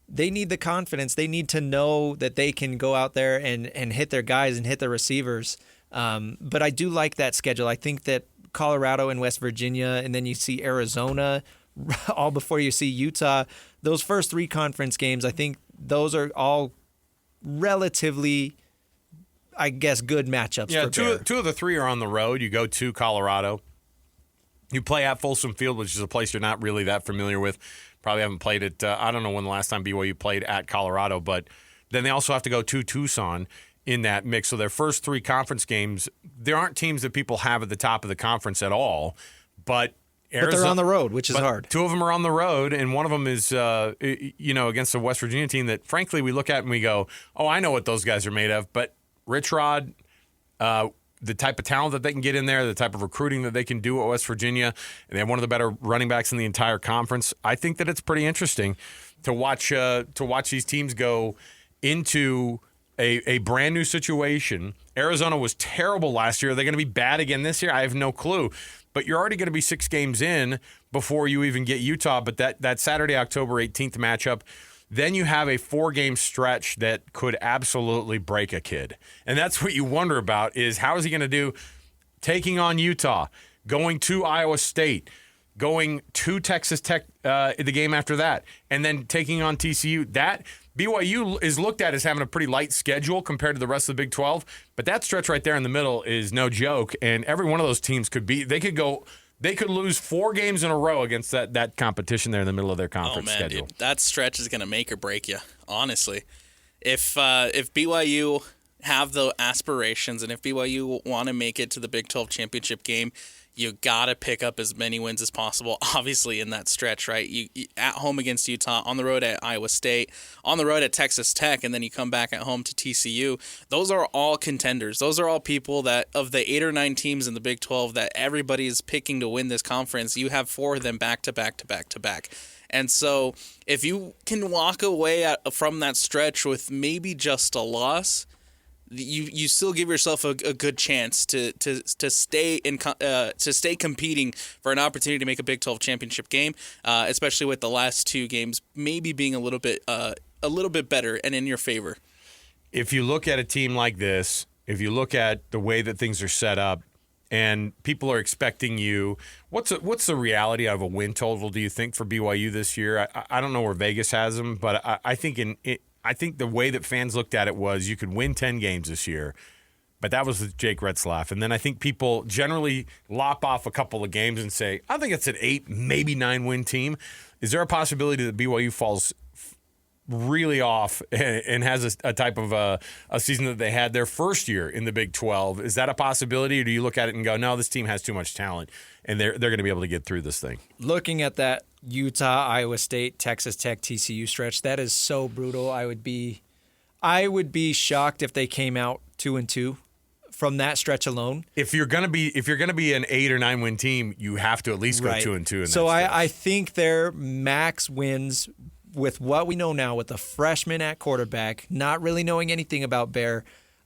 they need the confidence. They need to know that they can go out there and hit their guys and hit their receivers. But I do like that schedule. I think that Colorado and West Virginia, and then you see Arizona all before you see Utah, those first 3 conference games, I think those are all relatively, I guess, good matchups for Bear. Two of the 3 are on the road. You go to Colorado. You play at Folsom Field, which is a place you're not really that familiar with. Probably haven't played it. I don't know when the last time BYU played at Colorado, but then they also have to go to Tucson in that mix. So their first 3 conference games, there aren't teams that people have at the top of the conference at all, but they're on the road, which is hard. 2 of them are on the road, and one of them is, against a West Virginia team that, frankly, we look at and we go, oh, I know what those guys are made of. But Rich Rod, the type of talent that they can get in there, the type of recruiting that they can do at West Virginia, and they have one of the better running backs in the entire conference. I think that it's pretty interesting to watch these teams go into a brand new situation. Arizona was terrible last year. Are they going to be bad again this year? I have no clue. But you're already going to be 6 games in before you even get Utah. But that Saturday, October 18th matchup, then you have a 4-game stretch that could absolutely break a kid. And that's what you wonder about is how is he going to do taking on Utah, going to Iowa State, going to Texas Tech the game after that, and then taking on TCU. That BYU is looked at as having a pretty light schedule compared to the rest of the Big 12, but that stretch right there in the middle is no joke, and every one of those teams could lose 4 games in a row against that competition there in the middle of their conference schedule. That stretch is going to make or break you, honestly. If BYU have the aspirations and if BYU want to make it to the Big 12 championship game, you got to pick up as many wins as possible, obviously, in that stretch, right? You at home against Utah, on the road at Iowa State, on the road at Texas Tech, and then you come back at home to TCU. Those are all contenders. Those are all people that, of the 8 or 9 teams in the Big 12 that everybody is picking to win this conference, you have 4 of them back to back to back to back. And so if you can walk away from that stretch with maybe just a loss, you still give yourself a good chance to stay competing for an opportunity to make a Big 12 championship game, especially with the last 2 games maybe being a little bit better and in your favor. If you look at a team like this, if you look at the way that things are set up, and people are expecting you, what's the reality of a win total? Do you think for BYU this year? I don't know where Vegas has them, but I think I think the way that fans looked at it was you could win 10 games this year, but that was with Jake Retzlaff. And then I think people generally lop off a couple of games and say, I think it's an 8, maybe 9-win team. Is there a possibility that BYU falls really off and has a type of a season that they had their first year in the Big 12? Is that a possibility, or do you look at it and go, no, this team has too much talent, and they're going to be able to get through this thing? Looking at that Utah, Iowa State, Texas Tech, TCU stretch, that is so brutal. I would be shocked if they came out 2-2 from that stretch alone. If you're gonna be an 8 or 9 win team, you have to at least go 2-2. So I think their max wins, with what we know now, with the freshman at quarterback, not really knowing anything about Bear,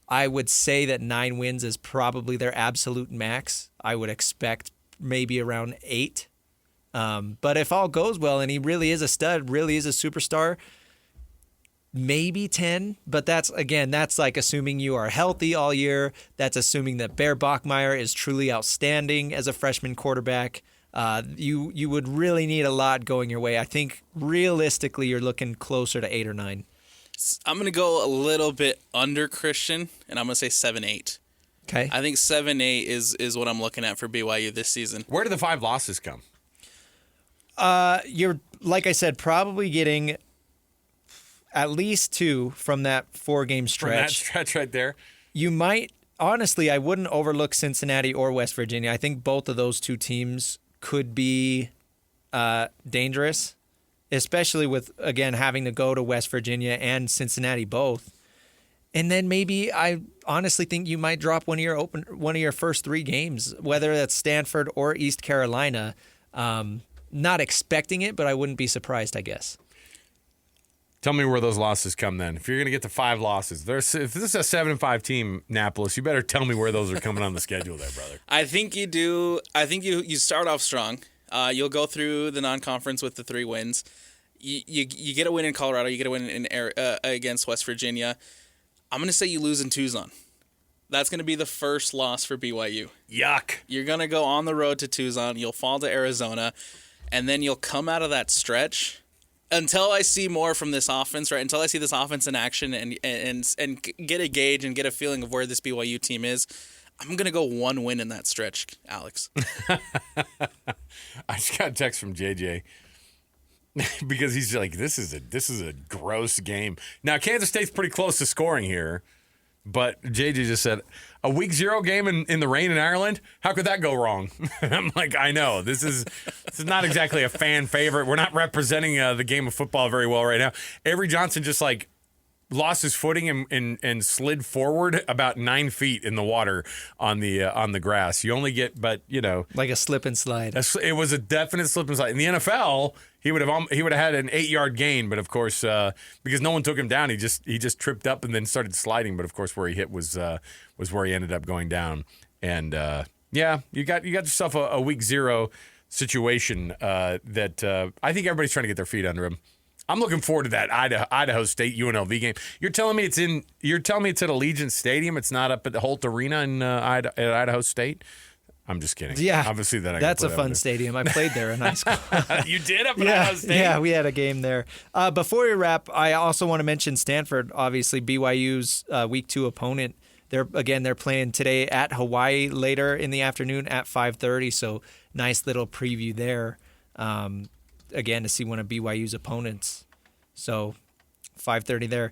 I would say that 9 wins is probably their absolute max. I would expect maybe around 8. But if all goes well and he really is a stud, really is a superstar, maybe 10, but that's like assuming you are healthy all year. That's assuming that Bear Bachmeier is truly outstanding as a freshman quarterback. You would really need a lot going your way. I think realistically you're looking closer to 8 or 9. I'm going to go a little bit under Christian, and I'm going to say 7-8. Okay. I think 7-8 is what I'm looking at for BYU this season. Where do the 5 losses come? You're, like I said, probably getting at least 2 from that 4-game stretch. From that stretch right there. You might, honestly, I wouldn't overlook Cincinnati or West Virginia. I think both of those 2 teams could be dangerous, especially with, again, having to go to West Virginia and Cincinnati both. And then maybe I honestly think you might drop one of your first 3 games, whether that's Stanford or East Carolina. Not expecting it, but I wouldn't be surprised, I guess. Tell me where those losses come then. If you're going to get to 5 losses, if this is a 7-5 team, Napoles, you better tell me where those are coming on the schedule there, brother. I think you do. I think you start off strong. You'll go through the non-conference with the 3 wins. You get a win in Colorado. You get a win against West Virginia. I'm going to say you lose in Tucson. That's going to be the first loss for BYU. Yuck. You're going to go on the road to Tucson. You'll fall to Arizona. And then you'll come out of that stretch until I see more from this offense, right? Until I see this offense in action and get a gauge and get a feeling of where this BYU team is. I'm going to go 1 win in that stretch, Alex. I just got a text from JJ because he's like, this is a gross game. Now, Kansas State's pretty close to scoring here, but JJ just said, a week 0 game in the rain in Ireland? How could that go wrong? I'm like, I know. This is not exactly a fan favorite. We're not representing the game of football very well right now. Avery Johnson just like lost his footing and slid forward about 9 feet in the water on the grass. You only get, but you know, like a slip and slide. It was a definite slip and slide. In the NFL, he would have had an 8-yard gain, but of course, because no one took him down, he just tripped up and then started sliding. But of course, where he hit was where he ended up going down. And yeah, you got yourself a week 0 situation that I think everybody's trying to get their feet under him. I'm looking forward to that Idaho State UNLV game. You're telling me it's at Allegiant Stadium. It's not up at the Holt Arena at Idaho State. I'm just kidding. Yeah, obviously that's a fun stadium. I played there in high school. You did up at Idaho State? Yeah, we had a game there. Before we wrap, I also want to mention Stanford. Obviously, BYU's week 2 opponent. They're playing today at Hawaii later in the afternoon at 5:30. So nice little preview there. Again, to see one of BYU's opponents. So 5:30 there.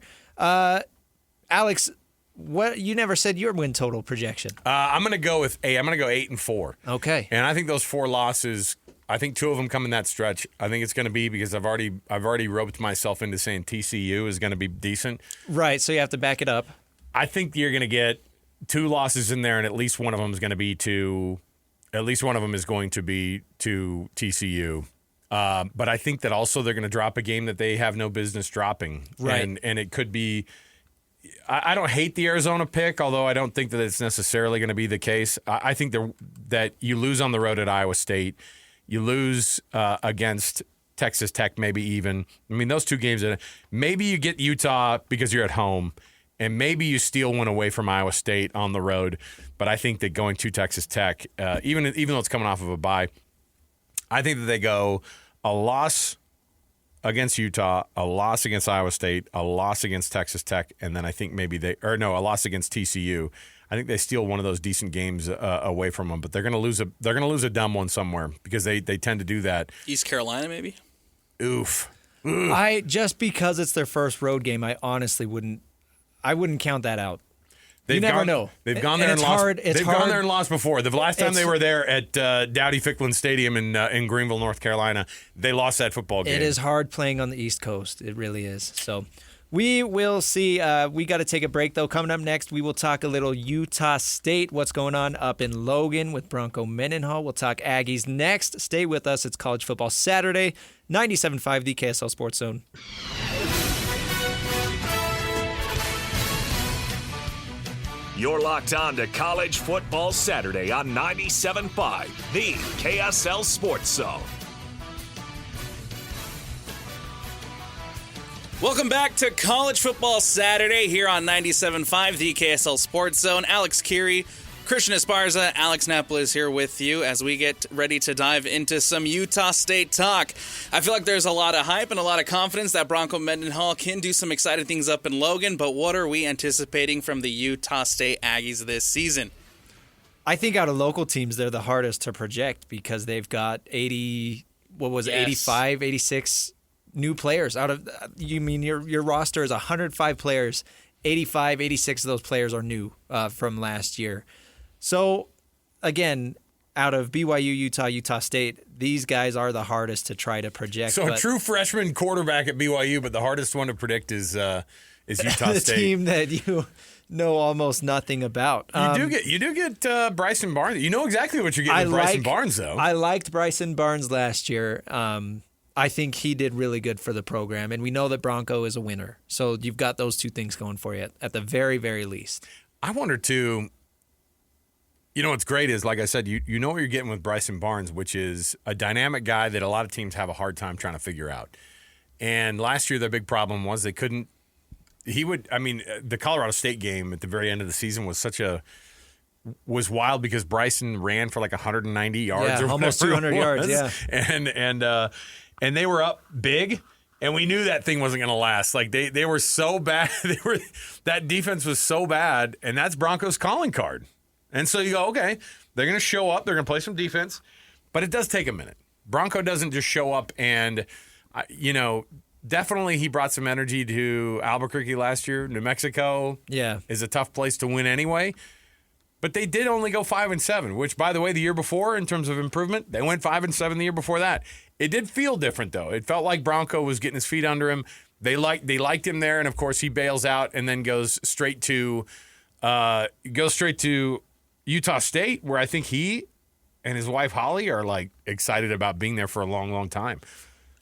Alex, what you never said your win total projection. I'm going to go with 8. I'm going to go 8-4. Okay. And I think those 4 losses, I think 2 of them come in that stretch. I think it's going to be because I've already roped myself into saying TCU is going to be decent. Right, so you have to back it up. I think you're going to get 2 losses in there, and at least one of them is going to be to TCU. But I think that also they're going to drop a game that they have no business dropping. Right. And it could be – I don't hate the Arizona pick, although I don't think that it's necessarily going to be the case. I think that you lose on the road at Iowa State. You lose against Texas Tech maybe even. I mean, those 2 games, maybe you get Utah because you're at home, and maybe you steal one away from Iowa State on the road. But I think that going to Texas Tech, even though it's coming off of a bye, I think that they go a loss against Utah, a loss against Iowa State, a loss against Texas Tech, and then I think a loss against TCU. I think they steal one of those decent games away from them, but they're going to lose a dumb one somewhere because they tend to do that. East Carolina, maybe. Oof. Just because it's their first road game, I honestly wouldn't count that out. You never know. They've gone there and lost. They've gone there and lost before. The last time they were there at Dowdy-Ficklen Stadium in Greenville, North Carolina, they lost that football game. It is hard playing on the East Coast. It really is. So we will see. We got to take a break, though. Coming up next, we will talk a little Utah State, what's going on up in Logan with Bronco Mendenhall. We'll talk Aggies next. Stay with us. It's College Football Saturday, 97.5, the KSL Sports Zone. You're locked on to College Football Saturday on 97.5, the KSL Sports Zone. Welcome back to College Football Saturday here on 97.5, the KSL Sports Zone. Alex Kirry, Christian Esparza, Alex Napoles here with you as we get ready to dive into some Utah State talk. I feel like there's a lot of hype and a lot of confidence that Bronco Mendenhall can do some exciting things up in Logan, but what are we anticipating from the Utah State Aggies this season? I think out of local teams, they're the hardest to project because they've got 85, 86 new players. Out of, you mean your roster is 105 players, 85, 86 of those players are new from last year. So, again, out of BYU, Utah State, these guys are the hardest to try to project. So, a true freshman quarterback at BYU, but the hardest one to predict is Utah the State. team that you know almost nothing about. You do get Bryson Barnes. You know exactly what you're getting with Bryson Barnes, though. I liked Bryson Barnes last year. I think he did really good for the program, and we know that Bronco is a winner. So you've got those two things going for you at the very, very least. I wonder, too, you know what's great is, like I said, you know what you're getting with Bryson Barnes, which is a dynamic guy that a lot of teams have a hard time trying to figure out. And last year their big problem was they couldn't – the Colorado State game at the very end of the season was wild because Bryson ran for like 190 yards or almost 200 yards, yeah. And they were up big, and we knew that thing wasn't going to last. Like they were so bad. That defense was so bad, and that's Broncos' calling card. And so you go, okay, they're going to show up, they're going to play some defense, but it does take a minute. Bronco doesn't just show up and definitely he brought some energy to Albuquerque last year. New Mexico is a tough place to win anyway. But they did only go 5-7, which, by the way, the year before, in terms of improvement, they went 5-7 the year before that. It did feel different, though. It felt like Bronco was getting his feet under him. They liked him there, and of course, he bails out and then goes straight to Utah State, where I think he and his wife Holly are like excited about being there for a long, long time.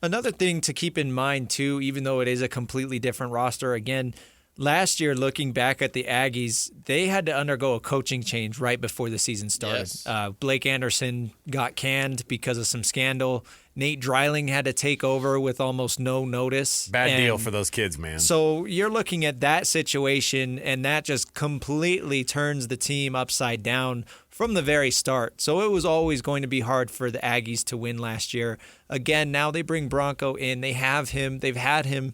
Another thing to keep in mind too, even though it is a completely different roster, again. Last year, looking back at the Aggies, they had to undergo a coaching change right before the season started. Yes. Blake Anderson got canned because of some scandal. Nate Dreiling had to take over with almost no notice. Bad deal for those kids, man. So you're looking at that situation, and that just completely turns the team upside down from the very start. So it was always going to be hard for the Aggies to win last year. Again, now they bring Bronco in. They've had him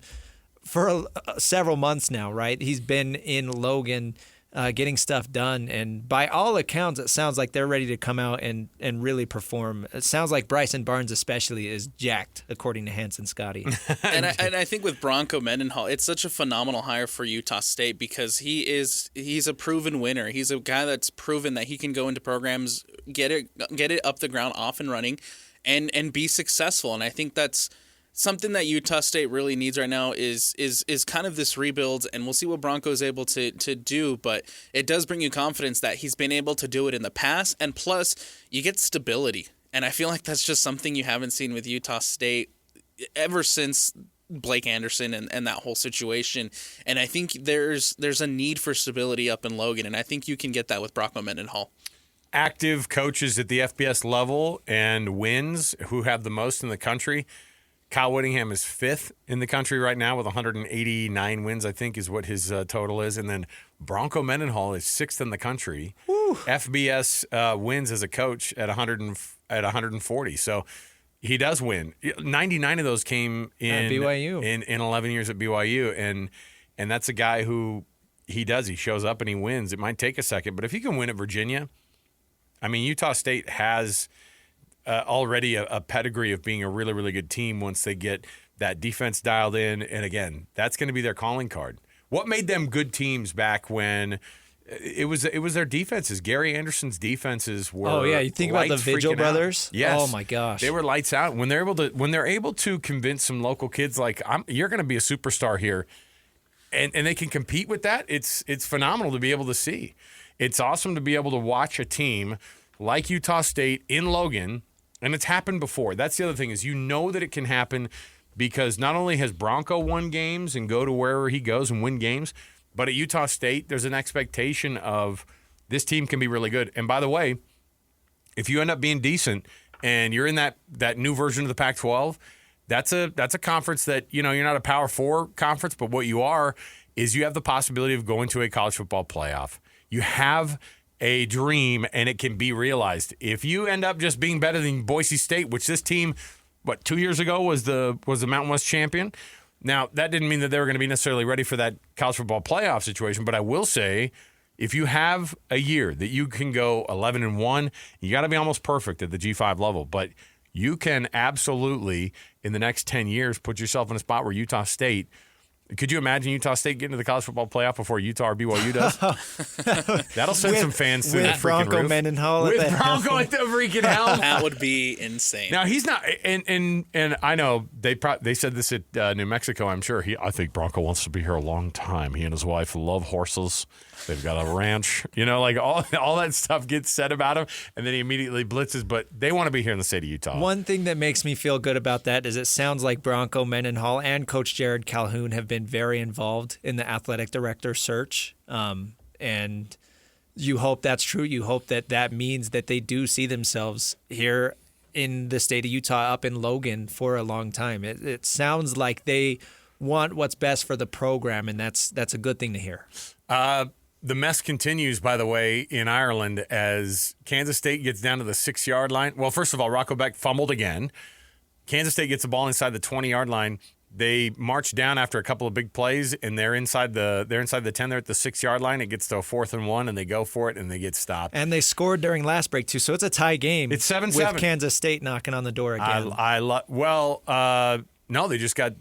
for several months now, right? He's been in Logan getting stuff done, and by all accounts, it sounds like they're ready to come out and really perform. It sounds like Bryson Barnes especially is jacked, according to Hanson Scotty. and I think with Bronco Mendenhall, it's such a phenomenal hire for Utah State because he's a proven winner. He's a guy that's proven that he can go into programs, get it up the ground, off and running, and be successful. And I think that's something that Utah State really needs right now is kind of this rebuild, and we'll see what Bronco is able to do, but it does bring you confidence that he's been able to do it in the past, and plus, you get stability. And I feel like that's just something you haven't seen with Utah State ever since Blake Anderson and that whole situation. And I think there's a need for stability up in Logan, and I think you can get that with Bronco Mendenhall. Active coaches at the FBS level and wins who have the most in the country. Kyle Whittingham is 5th in the country right now with 189 wins, I think is what his total is. And then Bronco Mendenhall is 6th in the country. Woo. FBS wins as a coach at 140. So he does win. 99 of those came in BYU. In 11 years at BYU. And that's a guy who he shows up and he wins. It might take a second, but if he can win at Virginia, I mean, Utah State has already a pedigree of being a really, really good team once they get that defense dialed in. And again, that's going to be their calling card. What made them good teams back when it was their defenses? Gary Anderson's defenses were. Oh yeah, you think about the Vigil brothers. Yes. Oh my gosh, they were lights out. When they're able to convince some local kids like you're going to be a superstar here, and they can compete with that. It's phenomenal to be able to see. It's awesome to be able to watch a team like Utah State in Logan. And it's happened before. That's the other thing is you know that it can happen because not only has Bronco won games and go to wherever he goes and win games, but at Utah State, there's an expectation of this team can be really good. And by the way, if you end up being decent and you're in that new version of the Pac-12, that's a conference that, you're not a Power 4 conference, but what you are is you have the possibility of going to a college football playoff. You have a dream, and it can be realized. If you end up just being better than Boise State, which this team, 2 years ago was the Mountain West champion. Now, that didn't mean that they were going to be necessarily ready for that college football playoff situation, but I will say, if you have a year that you can go 11-1, you got to be almost perfect at the G5 level, but you can absolutely, in the next 10 years, put yourself in a spot where Utah State. Could you imagine Utah State getting to the college football playoff before Utah or BYU does? That'll send some fans through the freaking Bronco roof. Mendenhall With Bronco at the freaking helm. That would be insane. Now he's not, and I know they said this at New Mexico. I'm sure I think Bronco wants to be here a long time. He and his wife love horses. They've got a ranch. Like all that stuff gets said about him, and then he immediately blitzes. But they want to be here in the state of Utah. One thing that makes me feel good about that is it sounds like Bronco Mendenhall and Coach Jared Calhoun have been very involved in the athletic director search, and you hope that's true. You hope that means that they do see themselves here in the state of Utah, up in Logan, for a long time. It sounds like they want what's best for the program, and that's a good thing to hear. The mess continues, by the way, in Ireland as Kansas State gets down to the 6-yard line. Well, first of all, Rocco Beck fumbled again. Kansas State gets the ball inside the 20-yard line. They march down after a couple of big plays, and they're inside the 10. They're at the 6-yard line. It gets to a 4th and 1, and they go for it, and they get stopped. And they scored during last break too, so it's a tie game. It's 7-7 with Kansas State knocking on the door again. No, they just got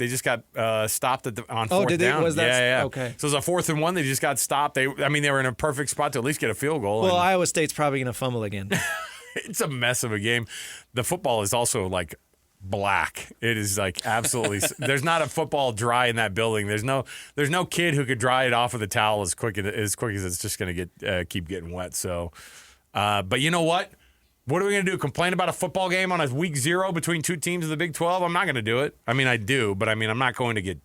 stopped on 4th did they? down. Was that yeah. okay? So it was a 4th and 1. They just got stopped. They were in a perfect spot to at least get a field goal. Well, Iowa State's probably going to fumble again. It's a mess of a game. The football is also like black. It is like absolutely. There's not a football dry in that building. There's no kid who could dry it off with a towel as quick as it's just going to keep getting wet. So, but you know what? What are we going to do? Complain about a football game on a week 0 between two teams in the Big 12? I'm not going to do it. I mean, I do, but I'm not going to get.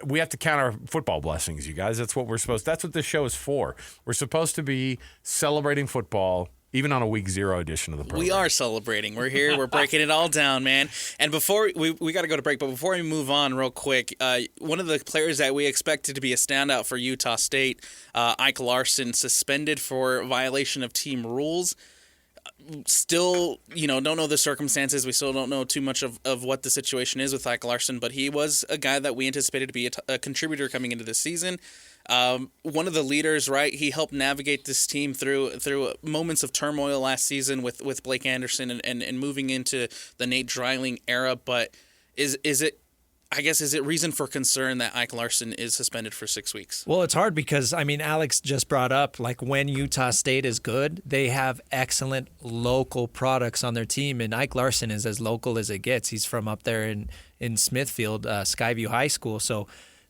We have to count our football blessings, you guys. That's what we're supposed. That's what this show is for. We're supposed to be celebrating football, even on a week 0 edition of the program. We are celebrating. We're here. We're breaking it all down, man. And before we got to go to break, but before we move on real quick, one of the players that we expected to be a standout for Utah State, Ike Larson, suspended for violation of team rules. Still, don't know the circumstances. We still don't know too much of what the situation is with Ike Larson, but he was a guy that we anticipated to be a contributor coming into this season. One of the leaders, right? He helped navigate this team through moments of turmoil last season with Blake Anderson and moving into the Nate Dreiling era. But is it reason for concern that Ike Larson is suspended for 6 weeks? Well, it's hard because, Alex just brought up, when Utah State is good, they have excellent local products on their team, and Ike Larson is as local as it gets. He's from up there in Smithfield, Skyview High School, so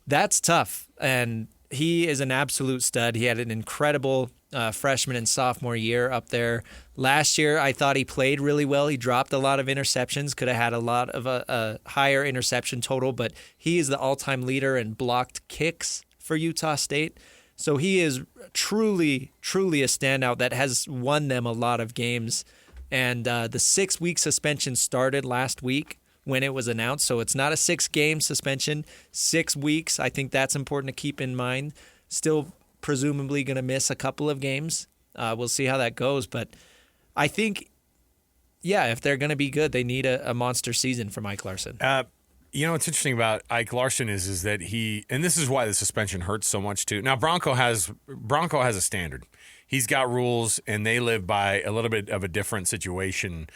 that's tough, and he is an absolute stud. He had an incredible freshman and sophomore year up there. Last year, I thought he played really well. He dropped a lot of interceptions, could have had a lot of a higher interception total, but he is the all-time leader in blocked kicks for Utah State. So he is truly, truly a standout that has won them a lot of games. And the 6-week suspension started last week when it was announced. So it's not a 6-game suspension, 6 weeks. I think that's important to keep in mind. Still presumably going to miss a couple of games. We'll see how that goes. But I think, if they're going to be good, they need a monster season from Ike Larson. What's interesting about Ike Larson is that and this is why the suspension hurts so much too. Now Bronco has a standard. He's got rules, and they live by a little bit of a different situation.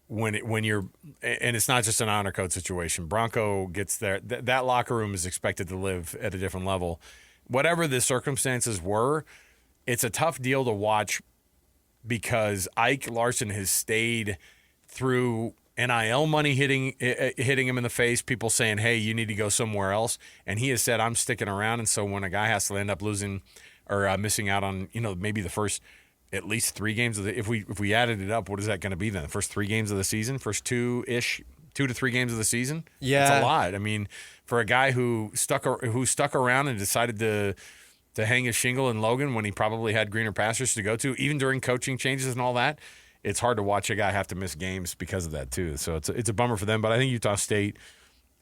When you're, and it's not just an honor code situation. Bronco gets there. That locker room is expected to live at a different level. Whatever the circumstances were, it's a tough deal to watch because Ike Larson has stayed through NIL money hitting him in the face, people saying, hey, you need to go somewhere else. And he has said, I'm sticking around. And so when a guy has to end up losing or missing out on, maybe the first at least 3 games of if we added it up, what is that going to be then? The first 3 games of the season, first 2 to 3 games of the season? Yeah. It's a lot. I mean, for a guy who stuck around and decided to hang his shingle in Logan when he probably had greener pastures to go to, even during coaching changes and all that, it's hard to watch a guy have to miss games because of that too. So it's a bummer for them. But I think Utah State,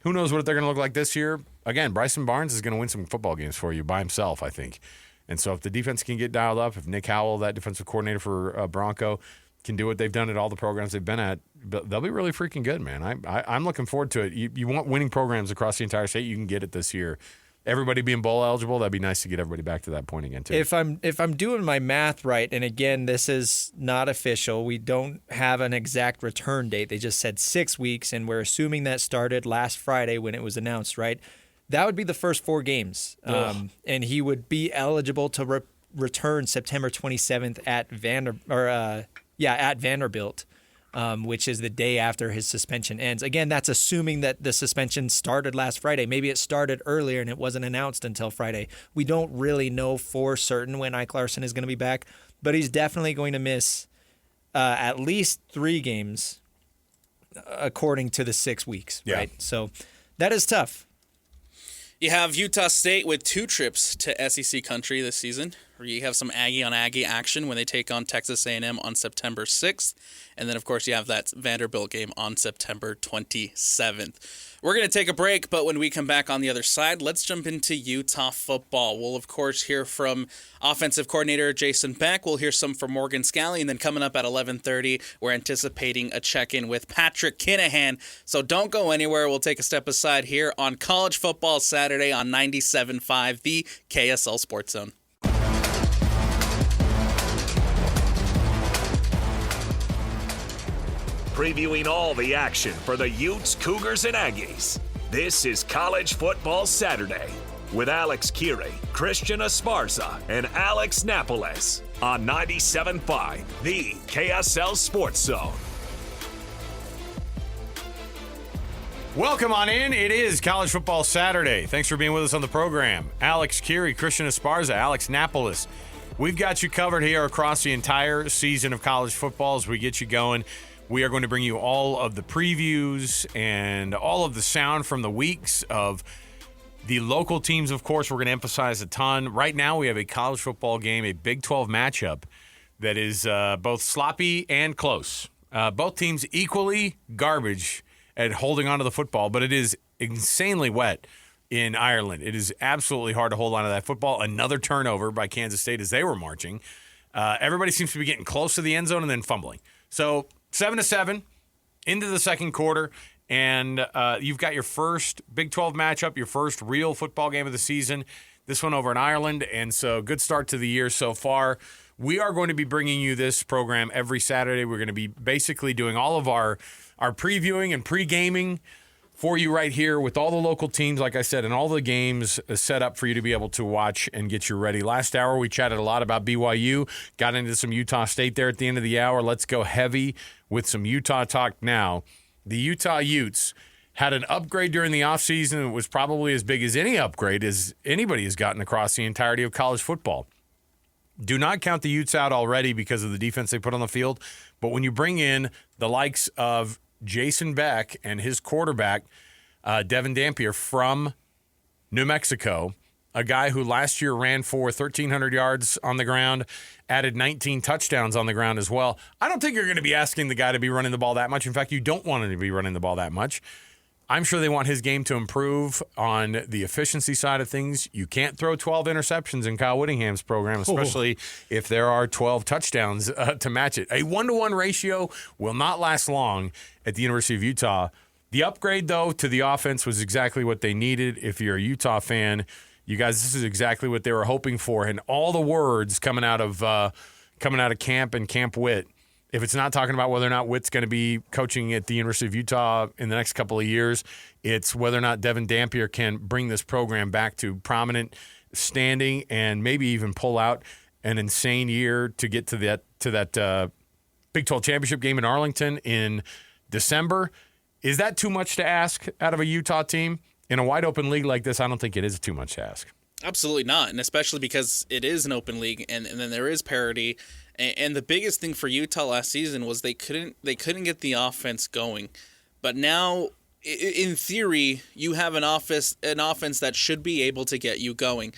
who knows what they're going to look like this year? Again, Bryson Barnes is going to win some football games for you by himself, I think. And so if the defense can get dialed up, if Nick Howell, that defensive coordinator for Bronco, can do what they've done at all the programs they've been at, they'll be really freaking good, man. I'm looking forward to it. You want winning programs across the entire state, you can get it this year. Everybody being bowl eligible, that'd be nice to get everybody back to that point again, too. If I'm doing my math right, and again, this is not official, we don't have an exact return date. They just said 6 weeks, and we're assuming that started last Friday when it was announced, right? That would be the first 4 games, and he would be eligible to return September 27th at Vanderbilt, which is the day after his suspension ends. Again, that's assuming that the suspension started last Friday. Maybe it started earlier and it wasn't announced until Friday. We don't really know for certain when Ike Larson is going to be back, but he's definitely going to miss at least 3 games according to the 6 weeks, right? So that is tough. You have Utah State with 2 trips to SEC country this season. You have some Aggie on Aggie action when they take on Texas A&M on September 6th. And then, of course, you have that Vanderbilt game on September 27th. We're going to take a break, but when we come back on the other side, let's jump into Utah football. We'll, of course, hear from offensive coordinator Jason Beck. We'll hear some from Morgan Scalley. And then coming up at 11:30, we're anticipating a check-in with Patrick Kinahan. So don't go anywhere. We'll take a step aside here on College Football Saturday on 97.5, the KSL Sports Zone. Previewing all the action for the Utes, Cougars, and Aggies. This is College Football Saturday with Alex Kirry, Christian Esparza, and Alex Napoles on 97.5, the KSL Sports Zone. Welcome on in. It is College Football Saturday. Thanks for being with us on the program. Alex Kirry, Christian Esparza, Alex Napoles. We've got you covered here across the entire season of college football as we get you going. We are going to bring you all of the previews and all of the sound from the weeks of the local teams. Of course, we're going to emphasize a ton. Right now, we have a college football game, a Big 12 matchup that is both sloppy and close. Both teams equally garbage at holding onto the football, but it is insanely wet in Ireland. It is absolutely hard to hold on to that football. Another turnover by Kansas State as they were marching. Everybody seems to be getting close to the end zone and then fumbling. So 7-7 into the second quarter, and you've got your first Big 12 matchup, your first real football game of the season, this one over in Ireland, and so good start to the year so far. We are going to be bringing you this program every Saturday. We're going to be basically doing all of our previewing and pre-gaming for you right here with all the local teams, like I said, and all the games set up for you to be able to watch and get you ready. Last hour, we chatted a lot about BYU, got into some Utah State there at the end of the hour. Let's go heavy with some Utah talk now. The Utah Utes had an upgrade during the offseason. It was probably as big as any upgrade as anybody has gotten across the entirety of college football. Do not count the Utes out already because of the defense they put on the field, but when you bring in the likes of Jason Beck and his quarterback, Devon Dampier from New Mexico, a guy who last year ran for 1,300 yards on the ground, added 19 touchdowns on the ground as well. I don't think you're going to be asking the guy to be running the ball that much. In fact, you don't want him to be running the ball that much. I'm sure they want his game to improve on the efficiency side of things. You can't throw 12 interceptions in Kyle Whittingham's program, especially if there are 12 touchdowns to match it. A 1-to-1 ratio will not last long at the University of Utah. The upgrade, though, to the offense was exactly what they needed. If you're a Utah fan, you guys, this is exactly what they were hoping for. And all the words coming out of camp and Camp Witt, if it's not talking about whether or not Witt's going to be coaching at the University of Utah in the next couple of years, it's whether or not Devon Dampier can bring this program back to prominent standing and maybe even pull out an insane year to get to that Big 12 championship game in Arlington in December. Is that too much to ask out of a Utah team? In a wide open league like this, I don't think it is too much to ask. Absolutely not, and especially because it is an open league, and then there is parity. And the biggest thing for Utah last season was they couldn't get the offense going. But now, in theory, you have an offense that should be able to get you going.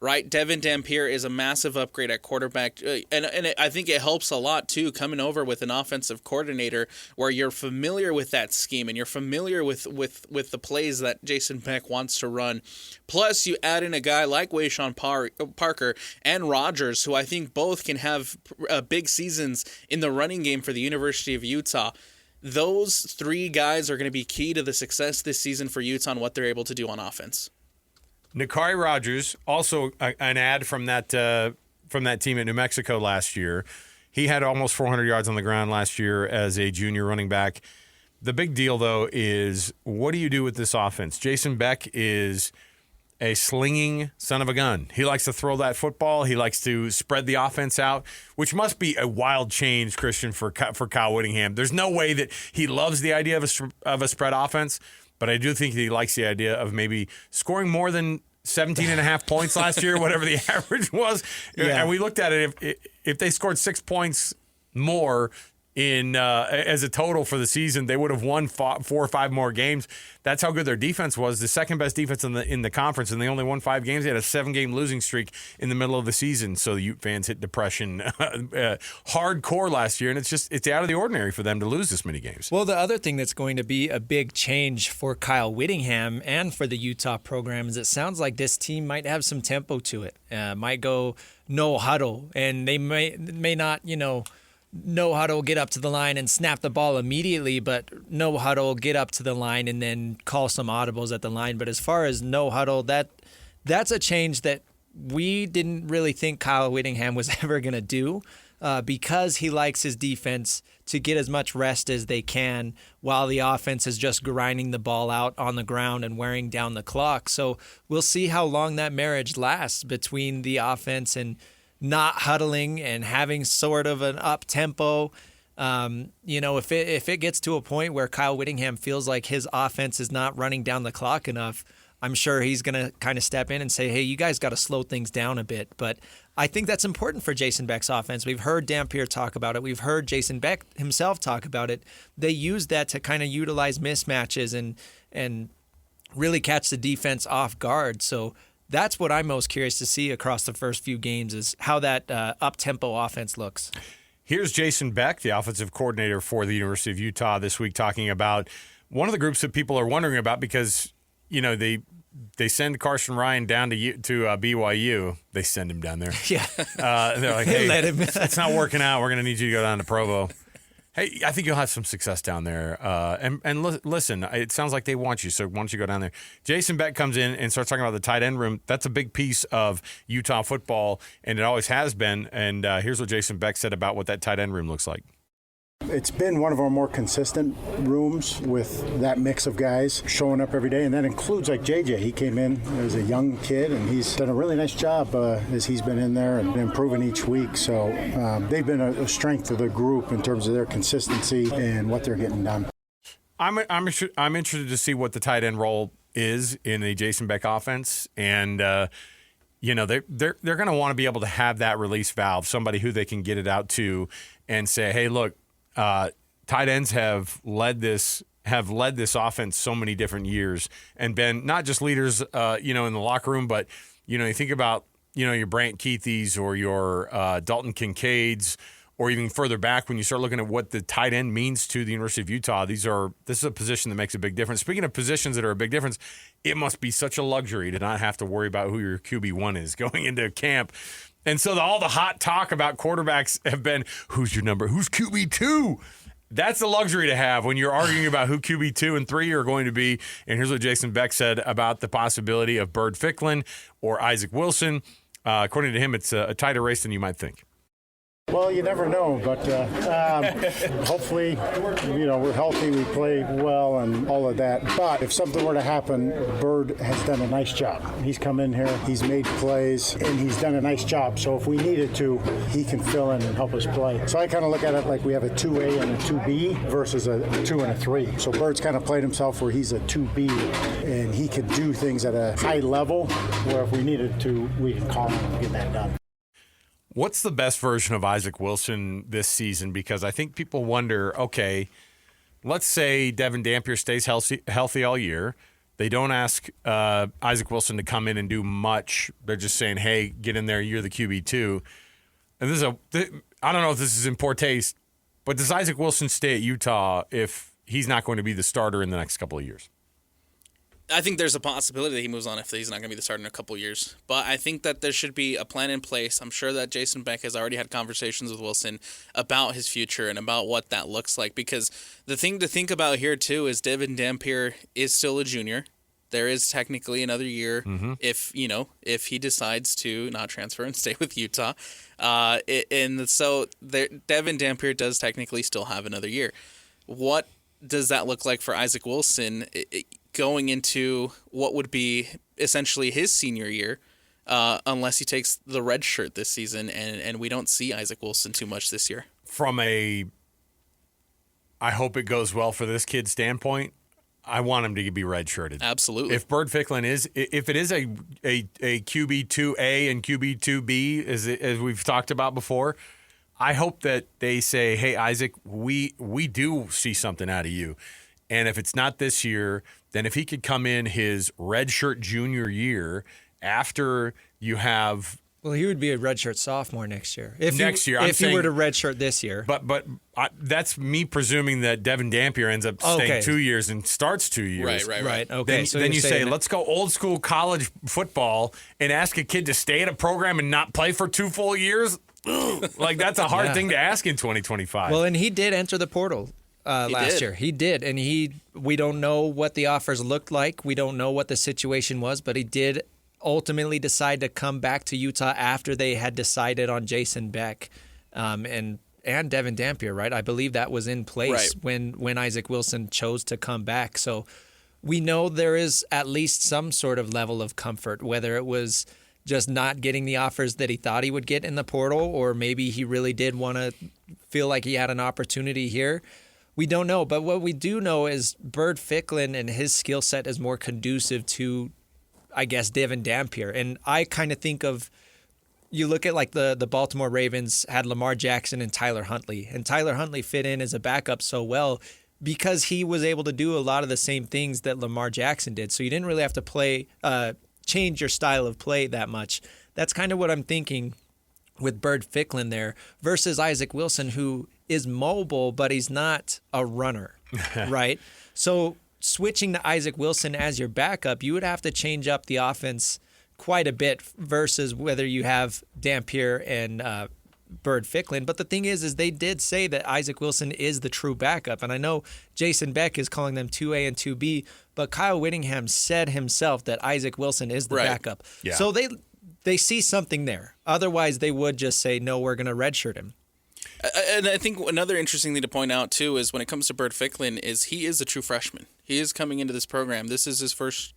right? Devon Dampier is a massive upgrade at quarterback, and I think it helps a lot too coming over with an offensive coordinator where you're familiar with that scheme and you're familiar with the plays that Jason Beck wants to run. Plus, you add in a guy like Wayshawn Parker and Rogers, who I think both can have big seasons in the running game for the University of Utah. Those three guys are going to be key to the success this season for Utah and what they're able to do on offense. Nikari Rogers, also an ad from that team at New Mexico last year. He had almost 400 yards on the ground last year as a junior running back. The big deal, though, is what do you do with this offense? Jason Beck is a slinging son of a gun. He likes to throw that football. He likes to spread the offense out, which must be a wild change, Christian, for Kyle Whittingham. There's no way that he loves the idea of a spread offense, but I do think that he likes the idea of maybe scoring more than 17 and a half points last year, whatever the average was. Yeah. And we looked at it. If they scored 6 points more in as a total for the season, they would have won 4 or 5 more games. That's how good their defense was. The second best defense in the conference, and they only won 5 games. They had a 7-game losing streak in the middle of the season. So the Ute fans hit depression hardcore last year, and it's out of the ordinary for them to lose this many games. Well, the other thing that's going to be a big change for Kyle Whittingham and for the Utah program is it sounds like this team might have some tempo to it. Might go no huddle, and they may not, no huddle, get up to the line and snap the ball immediately, but no huddle, get up to the line and then call some audibles at the line. But as far as no huddle, that's a change that we didn't really think Kyle Whittingham was ever going to do because he likes his defense to get as much rest as they can while the offense is just grinding the ball out on the ground and wearing down the clock. So we'll see how long that marriage lasts between the offense and not huddling and having sort of an up tempo. If it gets to a point where Kyle Whittingham feels like his offense is not running down the clock enough, I'm sure he's going to kind of step in and say, hey, you guys got to slow things down a bit. But I think that's important for Jason Beck's offense. We've heard Dampier talk about it. We've heard Jason Beck himself talk about it. They use that to kind of utilize mismatches and really catch the defense off guard. So that's what I'm most curious to see across the first few games is how that up-tempo offense looks. Here's Jason Beck, the offensive coordinator for the University of Utah this week, talking about one of the groups that people are wondering about because, they send Carson Ryan down to BYU. They send him down there. Yeah. They're like, hey, let him. It's not working out. We're going to need you to go down to Provo. Hey, I think you'll have some success down there. And listen, it sounds like they want you, so why don't you go down there? Jason Beck comes in and starts talking about the tight end room. That's a big piece of Utah football, and it always has been. And here's what Jason Beck said about what that tight end room looks like. It's been one of our more consistent rooms with that mix of guys showing up every day, and that includes like JJ. He came in as a young kid, and he's done a really nice job as he's been in there and improving each week. So they've been a strength of the group in terms of their consistency and what they're getting done. I'm interested to see what the tight end role is in the Jason Beck offense, and they're going to want to be able to have that release valve, somebody who they can get it out to and say, hey, look. Tight ends have led this offense so many different years and been not just leaders, in the locker room, but you think about your Brant Keithys or your Dalton Kincaids, or even further back when you start looking at what the tight end means to the University of Utah. This is a position that makes a big difference. Speaking of positions that are a big difference, it must be such a luxury to not have to worry about who your QB1 is going into camp. And so all the hot talk about quarterbacks have been, who's your number? Who's QB2? That's a luxury to have when you're arguing about who QB2 and 3 are going to be. And here's what Jason Beck said about the possibility of Bird Ficklin or Isaac Wilson. According to him, it's a tighter race than you might think. Well, you never know, but hopefully, we're healthy, we play well and all of that. But if something were to happen, Bird has done a nice job. He's come in here, he's made plays, and he's done a nice job. So if we needed to, he can fill in and help us play. So I kind of look at it like we have a 2A and a 2B versus a 2 and a 3. So Bird's kind of played himself where he's a 2B, and he could do things at a high level where if we needed to, we can call him and get that done. What's the best version of Isaac Wilson this season? Because I think people wonder, okay, let's say Devon Dampier stays healthy all year. They don't ask Isaac Wilson to come in and do much. They're just saying, hey, get in there. You're the QB2. And I don't know if this is in poor taste, but does Isaac Wilson stay at Utah if he's not going to be the starter in the next couple of years? I think there's a possibility that he moves on if he's not going to be the starter in a couple years. But I think that there should be a plan in place. I'm sure that Jason Beck has already had conversations with Wilson about his future and about what that looks like. Because the thing to think about here, too, is Devon Dampier is still a junior. There is technically another year if he decides to not transfer and stay with Utah. And so Devon Dampier does technically still have another year. What does that look like for Isaac Wilson going into what would be essentially his senior year, unless he takes the red shirt this season, and we don't see Isaac Wilson too much this year? From I hope it goes well for this kid's standpoint, I want him to be redshirted. Absolutely. If Bird Ficklin if it is a QB2A and QB2B, as we've talked about before, I hope that they say, hey, Isaac, we do see something out of you. And if it's not this year, then if he could come in his redshirt junior year after you have... Well, he would be a redshirt sophomore next year. If he were to redshirt this year. But that's me presuming that Devon Dampier ends up staying 2 years and starts 2 years. Right. Okay. Then you say, let's go old school college football and ask a kid to stay at a program and not play for 2 full years? Like, that's a hard thing to ask in 2025. Well, and he did enter the portal last year. He did. And we don't know what the offers looked like. We don't know what the situation was, but he did ultimately decide to come back to Utah after they had decided on Jason Beck and Devon Dampier, right? I believe that was in place when Isaac Wilson chose to come back. So we know there is at least some sort of level of comfort, whether it was just not getting the offers that he thought he would get in the portal, or maybe he really did want to feel like he had an opportunity here. We don't know. But what we do know is Bird Ficklin and his skill set is more conducive to, I guess, Devon Dampier. And I kind of think of, you look at like the Baltimore Ravens had Lamar Jackson and Tyler Huntley. And Tyler Huntley fit in as a backup so well because he was able to do a lot of the same things that Lamar Jackson did. So you didn't really have to change your style of play that much. That's kind of what I'm thinking with Bird Ficklin there versus Isaac Wilson, who is mobile, but he's not a runner, right? So switching to Isaac Wilson as your backup, you would have to change up the offense quite a bit versus whether you have Dampier and Bird Ficklin. But the thing is they did say that Isaac Wilson is the true backup. And I know Jason Beck is calling them 2A and 2B, but Kyle Whittingham said himself that Isaac Wilson is the backup. Yeah. So they see something there. Otherwise, they would just say, no, we're going to redshirt him. And I think another interesting thing to point out, too, is when it comes to Bird Ficklin, is he is a true freshman. He is coming into this program. This is his first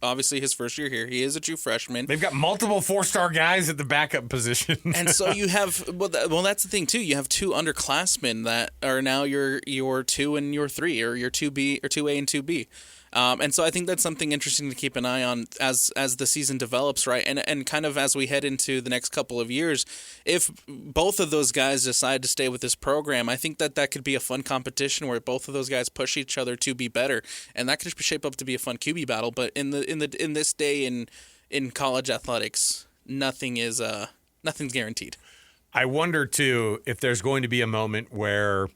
year here. He is a true freshman. They've got multiple 4-star guys at the backup position. And so you have, well, that's the thing, too. You have 2 underclassmen that are now your 2 and your 3, or your 2B or 2A and 2B. And so I think that's something interesting to keep an eye on as the season develops, right? And kind of as we head into the next couple of years, if both of those guys decide to stay with this program, I think that could be a fun competition where both of those guys push each other to be better, and that could shape up to be a fun QB battle. But in this day in college athletics, nothing's guaranteed. I wonder too if there's going to be a moment where,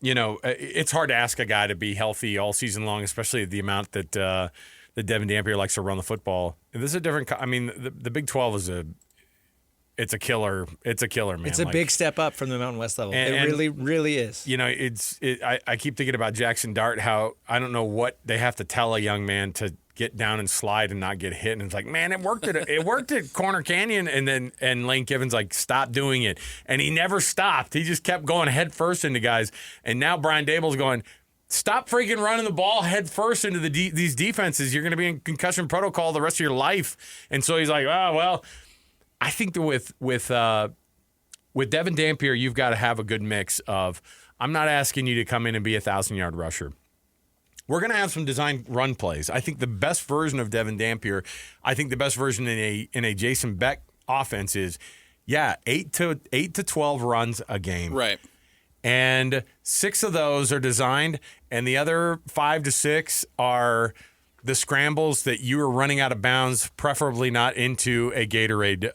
you know, it's hard to ask a guy to be healthy all season long, especially the amount that Devon Dampier likes to run the football. This is a different. I mean, the Big 12 is it's a killer. It's a killer, man. It's a big step up from the Mountain West level. It really, really is. You know, I keep thinking about Jackson Dart. How I don't know what they have to tell a young man to get down and slide and not get hit. And it's like, man, it worked at Corner Canyon, and Lane Kiffin's like, stop doing it. And he never stopped. He just kept going head first into guys. And now Brian Dable's going, stop freaking running the ball head first into these defenses. You're going to be in concussion protocol the rest of your life. And so he's like, oh, well, I think that with Devon Dampier, you've got to have a good mix of, I'm not asking you to come in and be a 1,000-yard rusher. We're going to have some design run plays. I think the best version of Devon Dampier, I think the best version in a Jason Beck offense is, 8 to 12 runs a game. Right. And 6 of those are designed, and the other 5 to 6 are the scrambles that you were running out of bounds, preferably not into a Gatorade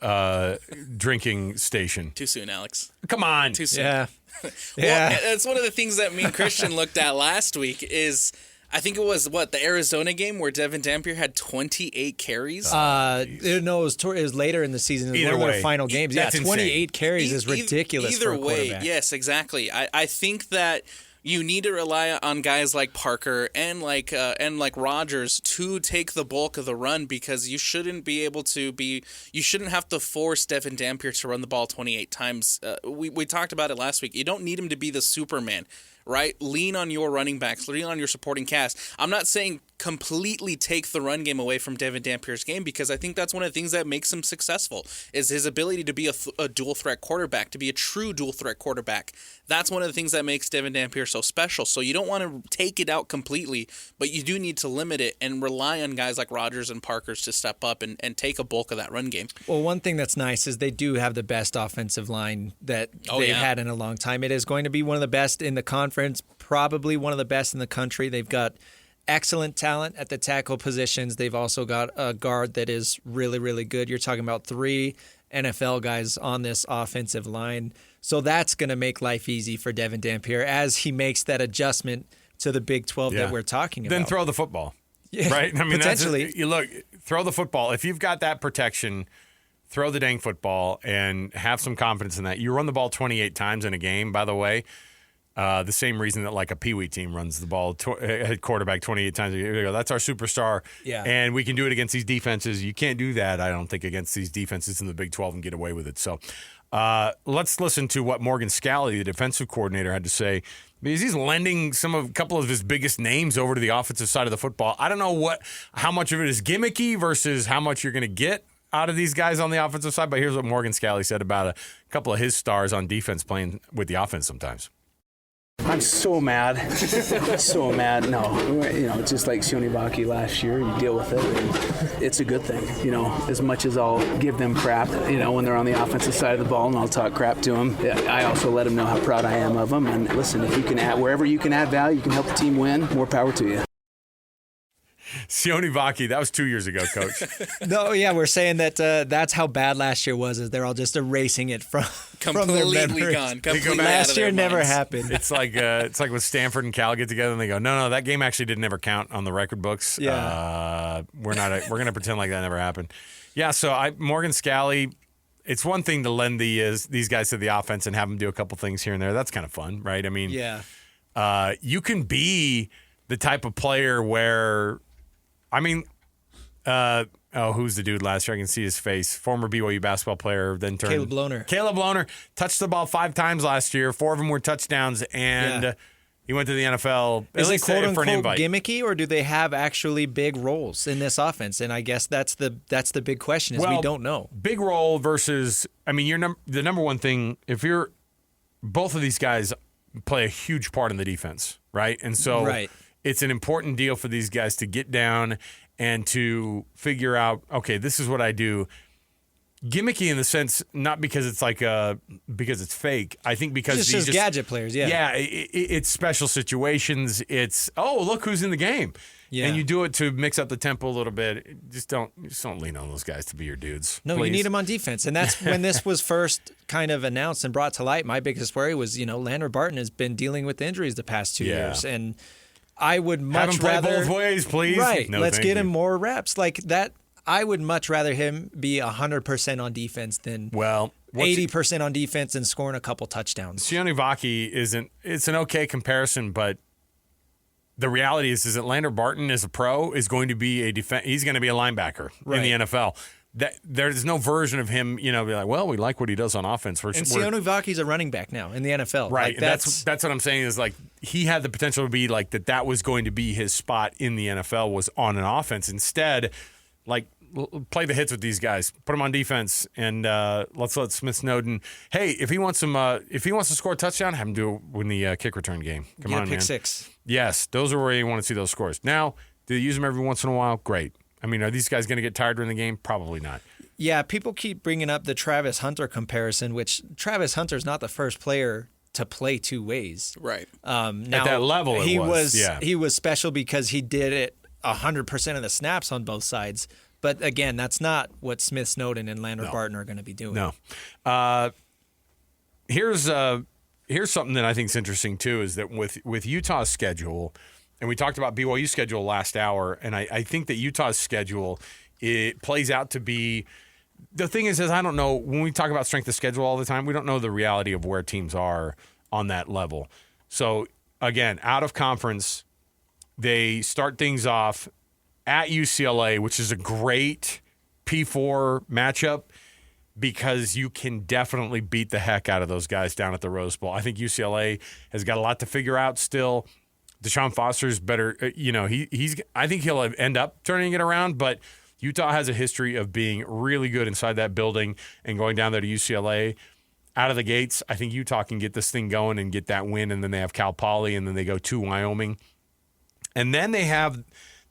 drinking station. Too soon, Alex. Come on. Too soon. Yeah. Well, that's one of the things that me and Christian looked at last week is I think it was, the Arizona game where Devon Dampier had 28 carries? No, it was later in the season. It was one of their final games. Yeah, That's 28 insane. carries is ridiculous for a quarterback. Yes, exactly. I think that you need to rely on guys like Parker and like Rodgers to take the bulk of the run because you shouldn't have to force Devon Dampier to run the ball 28 times. We talked about it last week. You don't need him to be the Superman. Right? Lean on your running backs, lean on your supporting cast. I'm not saying completely take the run game away from Devon Dampier's game because I think that's one of the things that makes him successful is his ability to be a dual threat quarterback, to be a true dual threat quarterback. That's one of the things that makes Devon Dampier so special. So you don't want to take it out completely, but you do need to limit it and rely on guys like Rodgers and Parkers to step up and take a bulk of that run game. Well, one thing that's nice is they do have the best offensive line that they've had in a long time. It is going to be one of the best in the conference, probably one of the best in the country. They've got excellent talent at the tackle positions. They've also got a guard that is really, really good. You're talking about 3 NFL guys on this offensive line. So that's going to make life easy for Devon Dampier as he makes that adjustment to the Big 12 that we're talking about. Then throw the football. Yeah, right? I mean, potentially. Throw the football. If you've got that protection, throw the dang football and have some confidence in that. You run the ball 28 times in a game, by the way. The same reason that like a peewee team runs the ball quarterback 28 times a year. That's our superstar. Yeah. And we can do it against these defenses. You can't do that, I don't think, against these defenses in the Big 12 and get away with it. So let's listen to what Morgan Scalley, the defensive coordinator, had to say. Because he's lending a couple of his biggest names over to the offensive side of the football. I don't know how much of it is gimmicky versus how much you're going to get out of these guys on the offensive side. But here's what Morgan Scalley said about a couple of his stars on defense playing with the offense sometimes. I'm so mad. So mad. No, just like Sione Vaki last year, you deal with it. And it's a good thing, as much as I'll give them crap, when they're on the offensive side of the ball and I'll talk crap to them. I also let them know how proud I am of them. And listen, if you can wherever you can add value, you can help the team win, more power to you. Sione Vaki, that was 2 years ago, Coach. No, yeah, we're saying that that's how bad last year was. Is they're all just erasing it from their memories. Gone. Completely last year never minds. happened. It's like when Stanford and Cal get together and they go, no, that game actually didn't ever count on the record books. Yeah, we're gonna pretend like that never happened. Yeah, so Morgan Scalley. It's one thing to lend these guys to the offense and have them do a couple things here and there. That's kind of fun, right? I mean, you can be the type of player where. Who's the dude last year? I can see his face. Former BYU basketball player, then turned Caleb Lohner touched the ball 5 times last year. 4 of them were touchdowns, and he went to the NFL. Is it quote unquote invite. Gimmicky, or do they have actually big roles in this offense? And I guess that's the big question. Is we don't know. Big role versus. I mean, the number one thing. If you're both of these guys play a huge part in the defense, right? And so it's an important deal for these guys to get down and to figure out, okay, this is what I do. Gimmicky in the sense, not because it's because it's fake. I think because it's just gadget players, Yeah, it's special situations. It's, look who's in the game. Yeah. And you do it to mix up the tempo a little bit. Just don't lean on those guys to be your dudes. No, please. You need them on defense. And that's when this was first kind of announced and brought to light. My biggest worry was, Landry Barton has been dealing with injuries the past 2 years. And I would much rather play both ways, please. Right. No, let's get him you. more reps. Like that, I would much rather him be 100% on defense than 80% on defense and scoring a couple touchdowns. Sione Vaki it's an okay comparison, but the reality is that Landry Barton as a pro is going to be he's going to be a linebacker in the NFL. There's no version of him, be like, well, we like what he does on offense. And Sione Vaki's a running back now in the NFL. Right. Like, that's what I'm saying is like he had the potential to be like that was going to be his spot in the NFL was on an offense. Instead, like play the hits with these guys, put them on defense, and let's let Smith Snowden. Hey, if he wants to score a touchdown, have him do it in the kick return game. Come on, pick man. 6. Yes, those are where you want to see those scores. Now, do they use them every once in a while? Great. I mean, are these guys going to get tired during the game? Probably not. Yeah, people keep bringing up the Travis Hunter comparison, which Travis Hunter's not the first player to play 2 ways. Right. Now, at that level, he was special because he did it 100% of the snaps on both sides. But again, that's not what Smith, Snowden, and Landry Barton are going to be doing. No. Here's something that I think is interesting too, is that with Utah's schedule, and we talked about BYU's schedule last hour, and I think that Utah's schedule, it plays out to be, the thing is I don't know, when we talk about strength of schedule all the time, we don't know the reality of where teams are on that level. So again, out of conference, they start things off at UCLA, which is a great P4 matchup, because you can definitely beat the heck out of those guys down at the Rose Bowl. I think UCLA has got a lot to figure out still. Deshaun Foster's better. I think he'll end up turning it around, but Utah has a history of being really good inside that building, and going down there to UCLA out of the gates, I think Utah can get this thing going and get that win, and then they have Cal Poly, and then they go to Wyoming. And then they have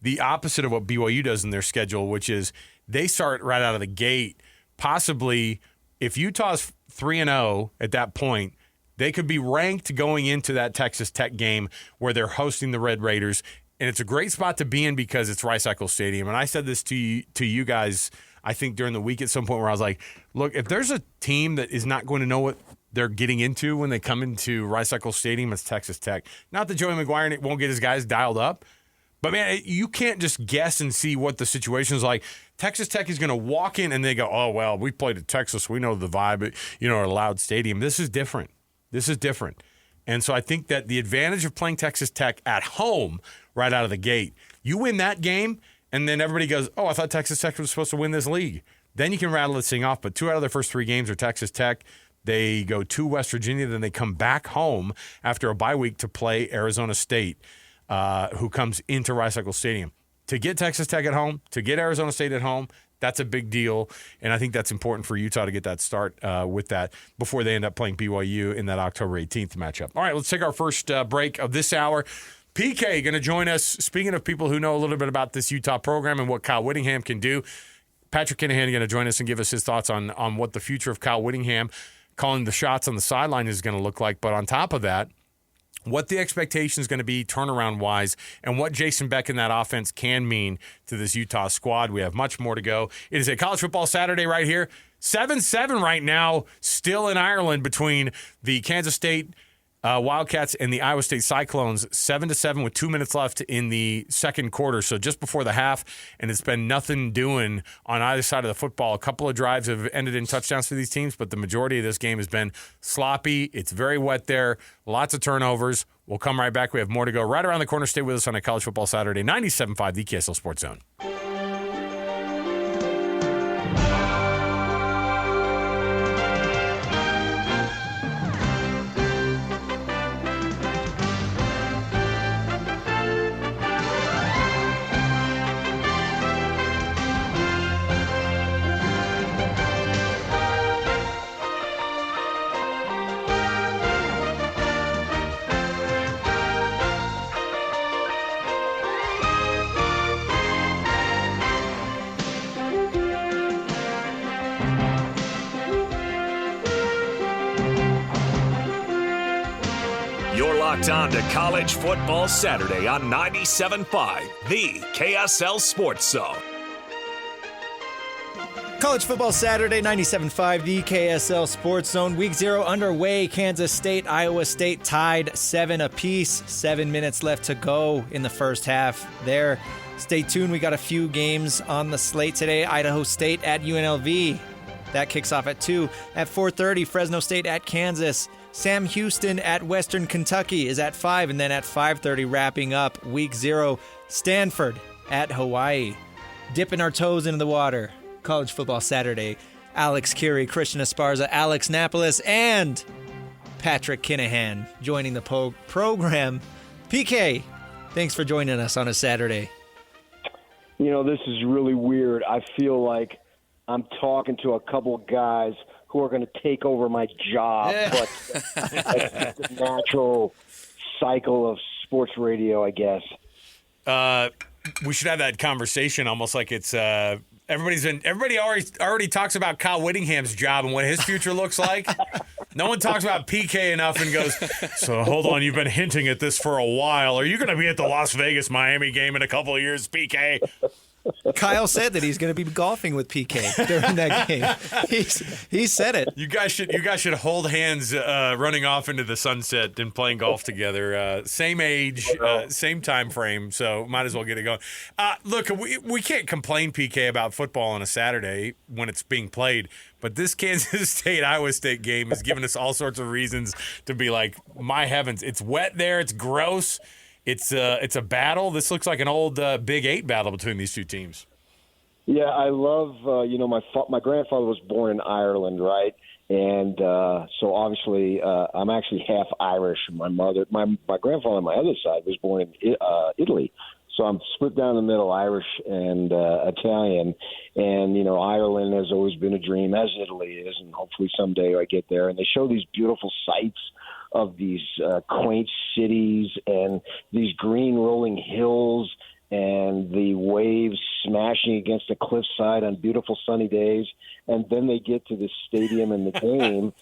the opposite of what BYU does in their schedule, which is they start right out of the gate. Possibly, if Utah's 3-0 at that point, they could be ranked going into that Texas Tech game where they're hosting the Red Raiders. And it's a great spot to be in because it's Rice-Eccles Stadium. And I said this to you guys, I think, during the week at some point, where I was like, look, if there's a team that is not going to know what they're getting into when they come into Rice-Eccles Stadium, it's Texas Tech. Not that Joey McGuire won't get his guys dialed up, but, man, you can't just guess and see what the situation is like. Texas Tech is going to walk in and they go, oh, well, we played at Texas. We know the vibe, at a loud stadium. This is different. And so I think that the advantage of playing Texas Tech at home right out of the gate, you win that game, and then everybody goes, oh, I thought Texas Tech was supposed to win this league. Then you can rattle this thing off. But 2 out of their first 3 games are Texas Tech. They go to West Virginia, then they come back home after a bye week to play Arizona State, who comes into Rice-Eccles Stadium. To get Texas Tech at home, to get Arizona State at home, that's a big deal, and I think that's important for Utah to get that start with that before they end up playing BYU in that October 18th matchup. All right, let's take our first break of this hour. PK going to join us. Speaking of people who know a little bit about this Utah program and what Kyle Whittingham can do, Patrick Kinahan going to join us and give us his thoughts on what the future of Kyle Whittingham calling the shots on the sideline is going to look like. But on top of that, what the expectation is going to be turnaround-wise, and what Jason Beck and that offense can mean to this Utah squad. We have much more to go. It is a college football Saturday right here. 7-7 right now, still in Ireland between the Kansas State Wildcats and the Iowa State Cyclones. 7-7 with 2 minutes left in the second quarter, so just before the half, and it's been nothing doing on either side of the football. A couple of drives have ended in touchdowns for these teams, but the majority of this game has been sloppy. It's very wet there. Lots of turnovers. We'll come right back. We have more to go right around the corner. Stay with us on a College Football Saturday, 97.5, the KSL Sports Zone. Locked on to College Football Saturday on 97.5, the KSL Sports Zone. College Football Saturday, 97.5, the KSL Sports Zone. Week 0 underway. Kansas State, Iowa State tied 7 apiece. 7 minutes left to go in the first half there. Stay tuned. We got a few games on the slate today. Idaho State at UNLV. That kicks off at 2. At 4:30, Fresno State at Kansas. Sam Houston at Western Kentucky is at 5. And then at 5:30, wrapping up Week 0, Stanford at Hawaii. Dipping our toes into the water. College Football Saturday. Alex Kirry, Christian Esparza, Alex Napoles, and Patrick Kinahan joining the program. PK, thanks for joining us on a Saturday. This is really weird. I feel like I'm talking to a couple of guys who are going to take over my job, but that's the natural cycle of sports radio, I guess. We should have that conversation almost like it's everybody already talks about Kyle Whittingham's job and what his future looks like. No one talks about PK enough and goes, so hold on, you've been hinting at this for a while. Are you going to be at the Las Vegas-Miami game in a couple of years, PK? Kyle said that he's going to be golfing with PK during that game. He said it. You guys should hold hands running off into the sunset and playing golf together. Same age, same time frame, so might as well get it going. Look, we can't complain, PK, about football on a Saturday when it's being played, but this Kansas State-Iowa State game has given us all sorts of reasons to be like, my heavens, it's wet there, it's gross. It's a battle. This looks like an old Big 8 battle between these two teams. Yeah, I love, my grandfather was born in Ireland, right? And so obviously I'm actually half Irish. My grandfather on my other side was born in Italy. So I'm split down the middle, Irish and Italian. And, Ireland has always been a dream, as Italy is, and hopefully someday I get there. And they show these beautiful sights of these quaint cities and these green rolling hills and the waves smashing against the cliffside on beautiful sunny days. And then they get to the stadium and the game.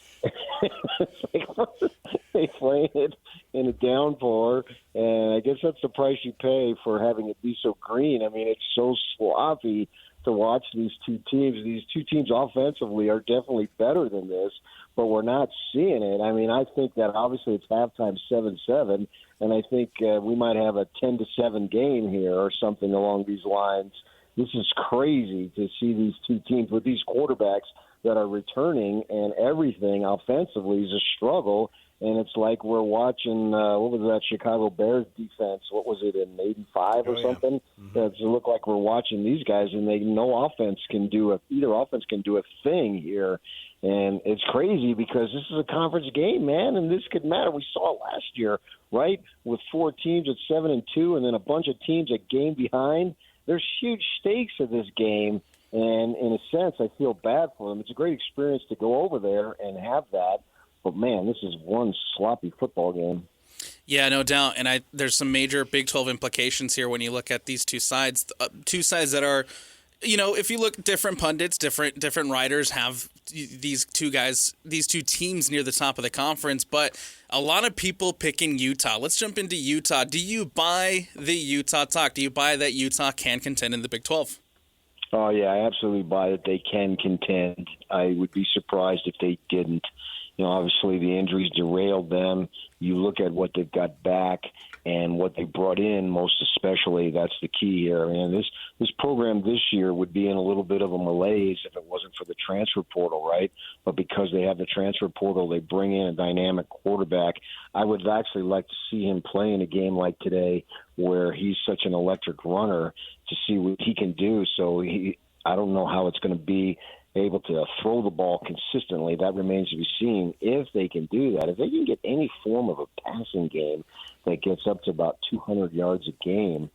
They play it in a downpour, and I guess that's the price you pay for having it be so green. I mean, it's so sloppy to watch these two teams. These two teams offensively are definitely better than this, but we're not seeing it. I mean, I think that obviously it's halftime 7-7, and I think we might have a 10-7 game here or something along these lines. This is crazy to see these two teams with these quarterbacks that are returning, and everything offensively is a struggle. And it's like we're watching, what was that Chicago Bears defense? What was it, in 85 or something? Mm-hmm. It looked like we're watching these guys, and either offense can do a thing here. And it's crazy because this is a conference game, man, and this could matter. We saw it last year, right, with 4 teams at 7-2 and then a bunch of teams a game behind. There's huge stakes in this game, and in a sense, I feel bad for them. It's a great experience to go over there and have that. But, man, this is one sloppy football game. Yeah, no doubt. And there's some major Big 12 implications here when you look at these two sides that are, if you look, different pundits, different writers have these two teams near the top of the conference, but a lot of people picking Utah. Let's jump into Utah. Do you buy the Utah talk? Do you buy that Utah can contend in the Big 12? Oh, yeah, I absolutely buy that they can contend. I would be surprised if they didn't. Obviously the injuries derailed them. You look at what they've got back and what they brought in, most especially, that's the key here. And this program this year would be in a little bit of a malaise if it wasn't for the transfer portal, right? But because they have the transfer portal, they bring in a dynamic quarterback. I would actually like to see him play in a game like today where he's such an electric runner to see what he can do. So I don't know how it's going to be able to throw the ball consistently. That remains to be seen. If they can do that, if they can get any form of a passing game that gets up to about 200 yards a game,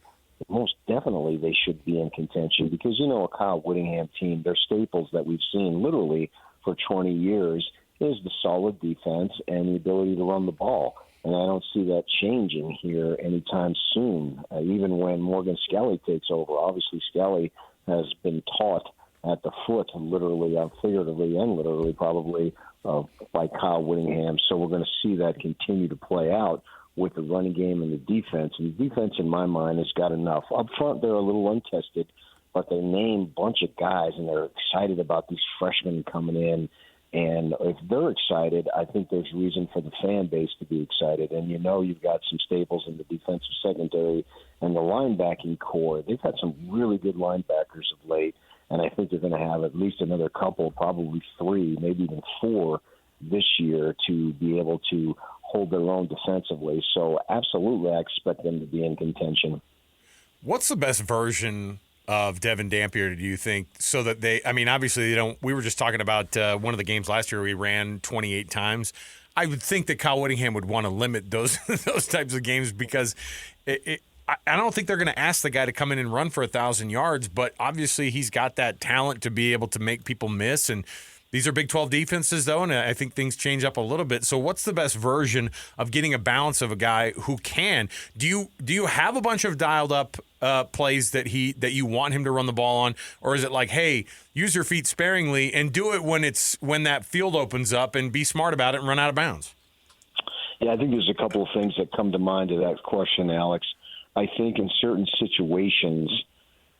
most definitely they should be in contention because, a Kyle Whittingham team, their staples that we've seen literally for 20 years is the solid defense and the ability to run the ball. And I don't see that changing here anytime soon, even when Morgan Skelly takes over. Obviously, Skelly has been taught at the foot, literally, figuratively and literally, probably, by Kyle Whittingham. So we're going to see that continue to play out with the running game and the defense. And the defense, in my mind, has got enough. Up front, they're a little untested, but they name a bunch of guys, and they're excited about these freshmen coming in. And if they're excited, I think there's reason for the fan base to be excited. And you've got some staples in the defensive secondary and the linebacking core. They've had some really good linebackers of late. And I think they're going to have at least another couple, probably 3, maybe even 4 this year to be able to hold their own defensively. So absolutely, I expect them to be in contention. What's the best version of Devon Dampier, do you think, so that obviously they don't – we were just talking about one of the games last year we ran 28 times. I would think that Kyle Whittingham would want to limit those those types of games because I don't think they're going to ask the guy to come in and run for 1,000 yards, but obviously he's got that talent to be able to make people miss. And These are Big 12 defenses, though, and I think things change up a little bit. So what's the best version of getting a balance of a guy who can? Do you have a bunch of dialed-up plays that you want him to run the ball on, or is it like, hey, use your feet sparingly and do it when that field opens up and be smart about it and run out of bounds? Yeah, I think there's a couple of things that come to mind to that question, Alex. I think in certain situations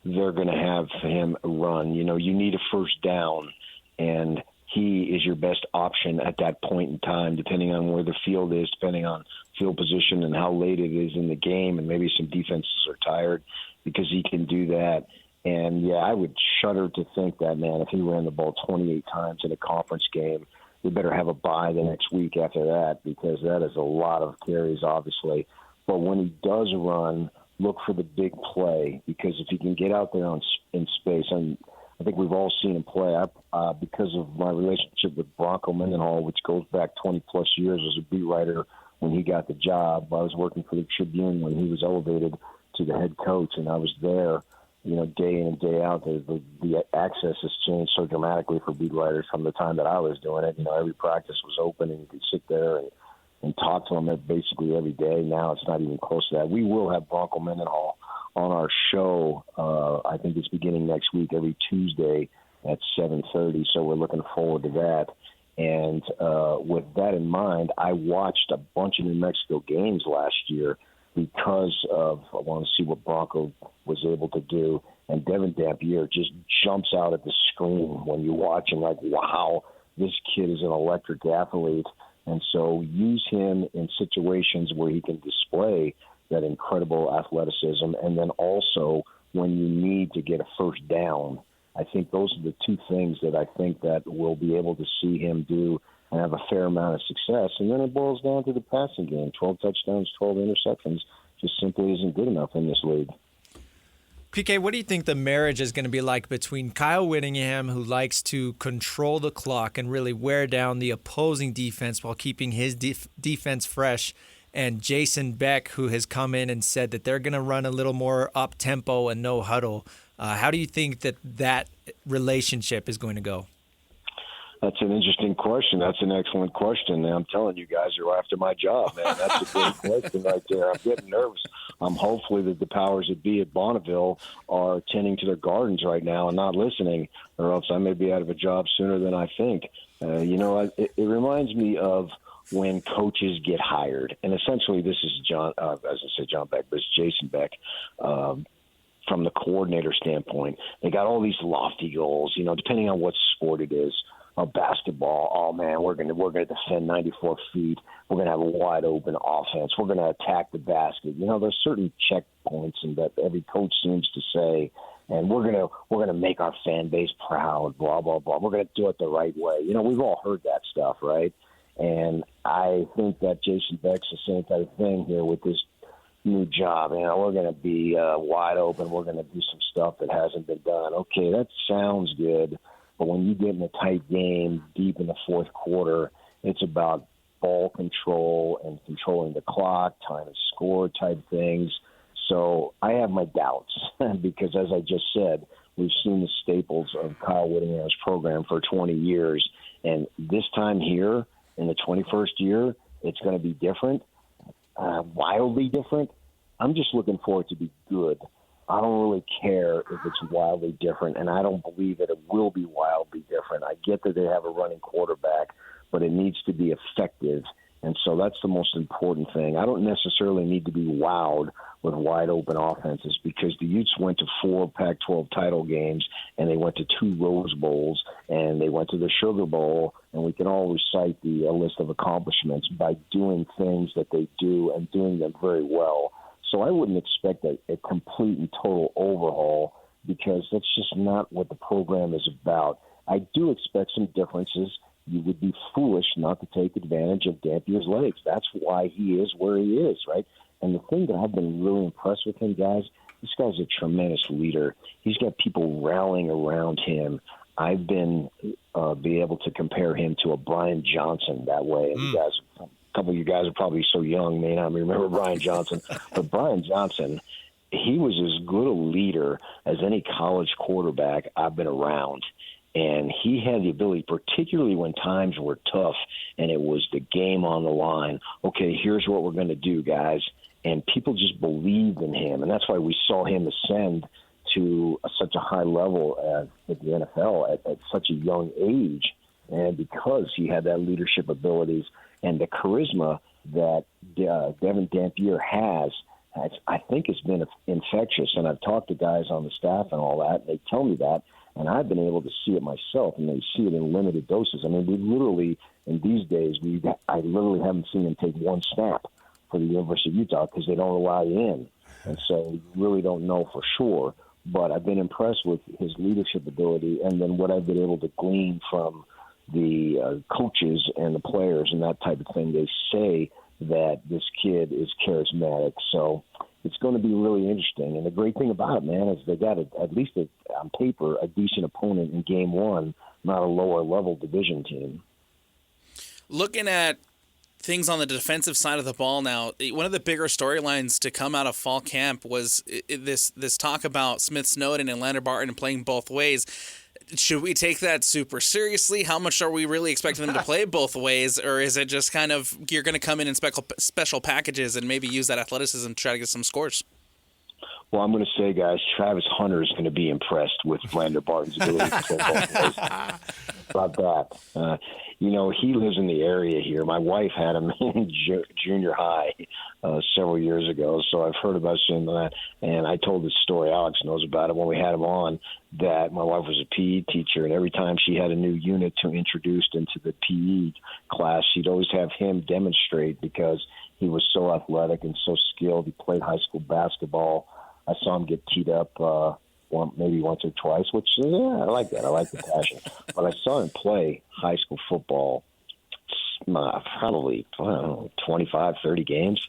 they're going to have him run. You need a first down, and he is your best option at that point in time, depending on where the field is, depending on field position and how late it is in the game, and maybe some defenses are tired because he can do that. And, yeah, I would shudder to think that, man, if he ran the ball 28 times in a conference game, we better have a bye the next week after that, because that is a lot of carries, obviously. But when he does run, look for the big play, because if he can get out there in space, and I think we've all seen him play. Because of my relationship with Bronco Mendenhall, which goes back 20-plus years as a beat writer when he got the job. I was working for the Tribune when he was elevated to the head coach, and I was there, day in and day out. The access has changed so dramatically for beat writers from the time that I was doing it. Every practice was open, and you could sit there and talk to them basically every day. Now it's not even close to that. We will have Bronco Mendenhall on our show. I think it's beginning next week, every Tuesday at 7:30. So we're looking forward to that. And with that in mind, I watched a bunch of New Mexico games last year because I want to see what Bronco was able to do. And Devon Dampier just jumps out at the screen when you watch him, like, wow, this kid is an electric athlete. And so use him in situations where he can display that incredible athleticism. And then also when you need to get a first down, I think those are the two things that I think that we'll be able to see him do and have a fair amount of success. And then it boils down to the passing game. 12 touchdowns, 12 interceptions just simply isn't good enough in this league. PK, what do you think the marriage is going to be like between Kyle Whittingham, who likes to control the clock and really wear down the opposing defense while keeping his defense fresh, and Jason Beck, who has come in and said that they're going to run a little more up-tempo and no huddle? How do you think that relationship is going to go? That's an interesting question. That's an excellent question. And I'm telling you guys, you're after my job, man. That's a great question right there. I'm getting nervous. Hopefully that the powers that be at Bonneville are tending to their gardens right now and not listening, or else I may be out of a job sooner than I think. It reminds me of when coaches get hired. And essentially this is John Beck, but it's Jason Beck. From the coordinator standpoint, they got all these lofty goals, depending on what sport it is. Basketball, oh man, we're gonna defend 94 feet. We're gonna have a wide open offense. We're gonna attack the basket. There's certain checkpoints, and that every coach seems to say, and we're gonna make our fan base proud. Blah blah blah. We're gonna do it the right way. We've all heard that stuff, right? And I think that Jason Beck's the same type of thing here with this new job. We're gonna be wide open. We're gonna do some stuff that hasn't been done. Okay, that sounds good. But when you get in a tight game deep in the fourth quarter, it's about ball control and controlling the clock, time and score type things. So I have my doubts because, as I just said, we've seen the staples of Kyle Whittingham's program for 20 years. And this time here in the 21st year, it's going to be different, wildly different. I'm just looking for it to be good. I don't really care if it's wildly different, and I don't believe that it will be wildly different. I get that they have a running quarterback, but it needs to be effective, and so that's the most important thing. I don't necessarily need to be wowed with wide-open offenses because the Utes went to 4 Pac-12 title games, and they went to 2 Rose Bowls, and they went to the Sugar Bowl, and we can all recite the list of accomplishments by doing things that they do and doing them very well. So I wouldn't expect a complete and total overhaul because that's just not what the program is about. I do expect some differences. You would be foolish not to take advantage of Dampier's legs. That's why he is where he is, right? And the thing that I've been really impressed with him, guys, this guy's a tremendous leader. He's got people rallying around him. I've been be able to compare him to a Brian Johnson that way. And you guys, a couple of you guys are probably so young, may not remember Brian Johnson. But Brian Johnson, he was as good a leader as any college quarterback I've been around. And he had the ability, particularly when times were tough and it was the game on the line. Okay, here's what we're going to do, guys. And people just believed in him. And that's why we saw him ascend to such a high level at the NFL at such a young age. And because he had that leadership abilities and the charisma that Devon Dampier has, I think it's been infectious. And I've talked to guys on the staff and all that, and they tell me that. And I've been able to see it myself, and they see it in limited doses. I mean, we literally, in these days, I literally haven't seen him take one snap for the University of Utah because they don't allow you in. And so you really don't know for sure. But I've been impressed with his leadership ability and then what I've been able to glean from the coaches and the players and that type of thing. They say that this kid is charismatic. So it's going to be really interesting. And the great thing about it, man, is they got at least on paper a decent opponent in game one, not a lower-level division team. Looking at things on the defensive side of the ball now, one of the bigger storylines to come out of fall camp was this talk about Smith Snowden and Lander Barton playing both ways. Should we take that super seriously? How much are we really expecting them to play both ways? Or is it just kind of you're going to come in special packages and maybe use that athleticism to try to get some scores? Well, I'm going to say, guys, Travis Hunter is going to be impressed with Lander Barton's ability to play both ways. About that. He lives in the area here. My wife had him in junior high several years ago, so I've heard about him that. And I told this story, Alex knows about it, when we had him on, that my wife was a PE teacher, and every time she had a new unit to introduce into the PE class, she'd always have him demonstrate because he was so athletic and so skilled. He played high school basketball. I saw him get teed up maybe once or twice, which, I like that. I like the passion. But I saw him play high school football probably, 25, 30 games,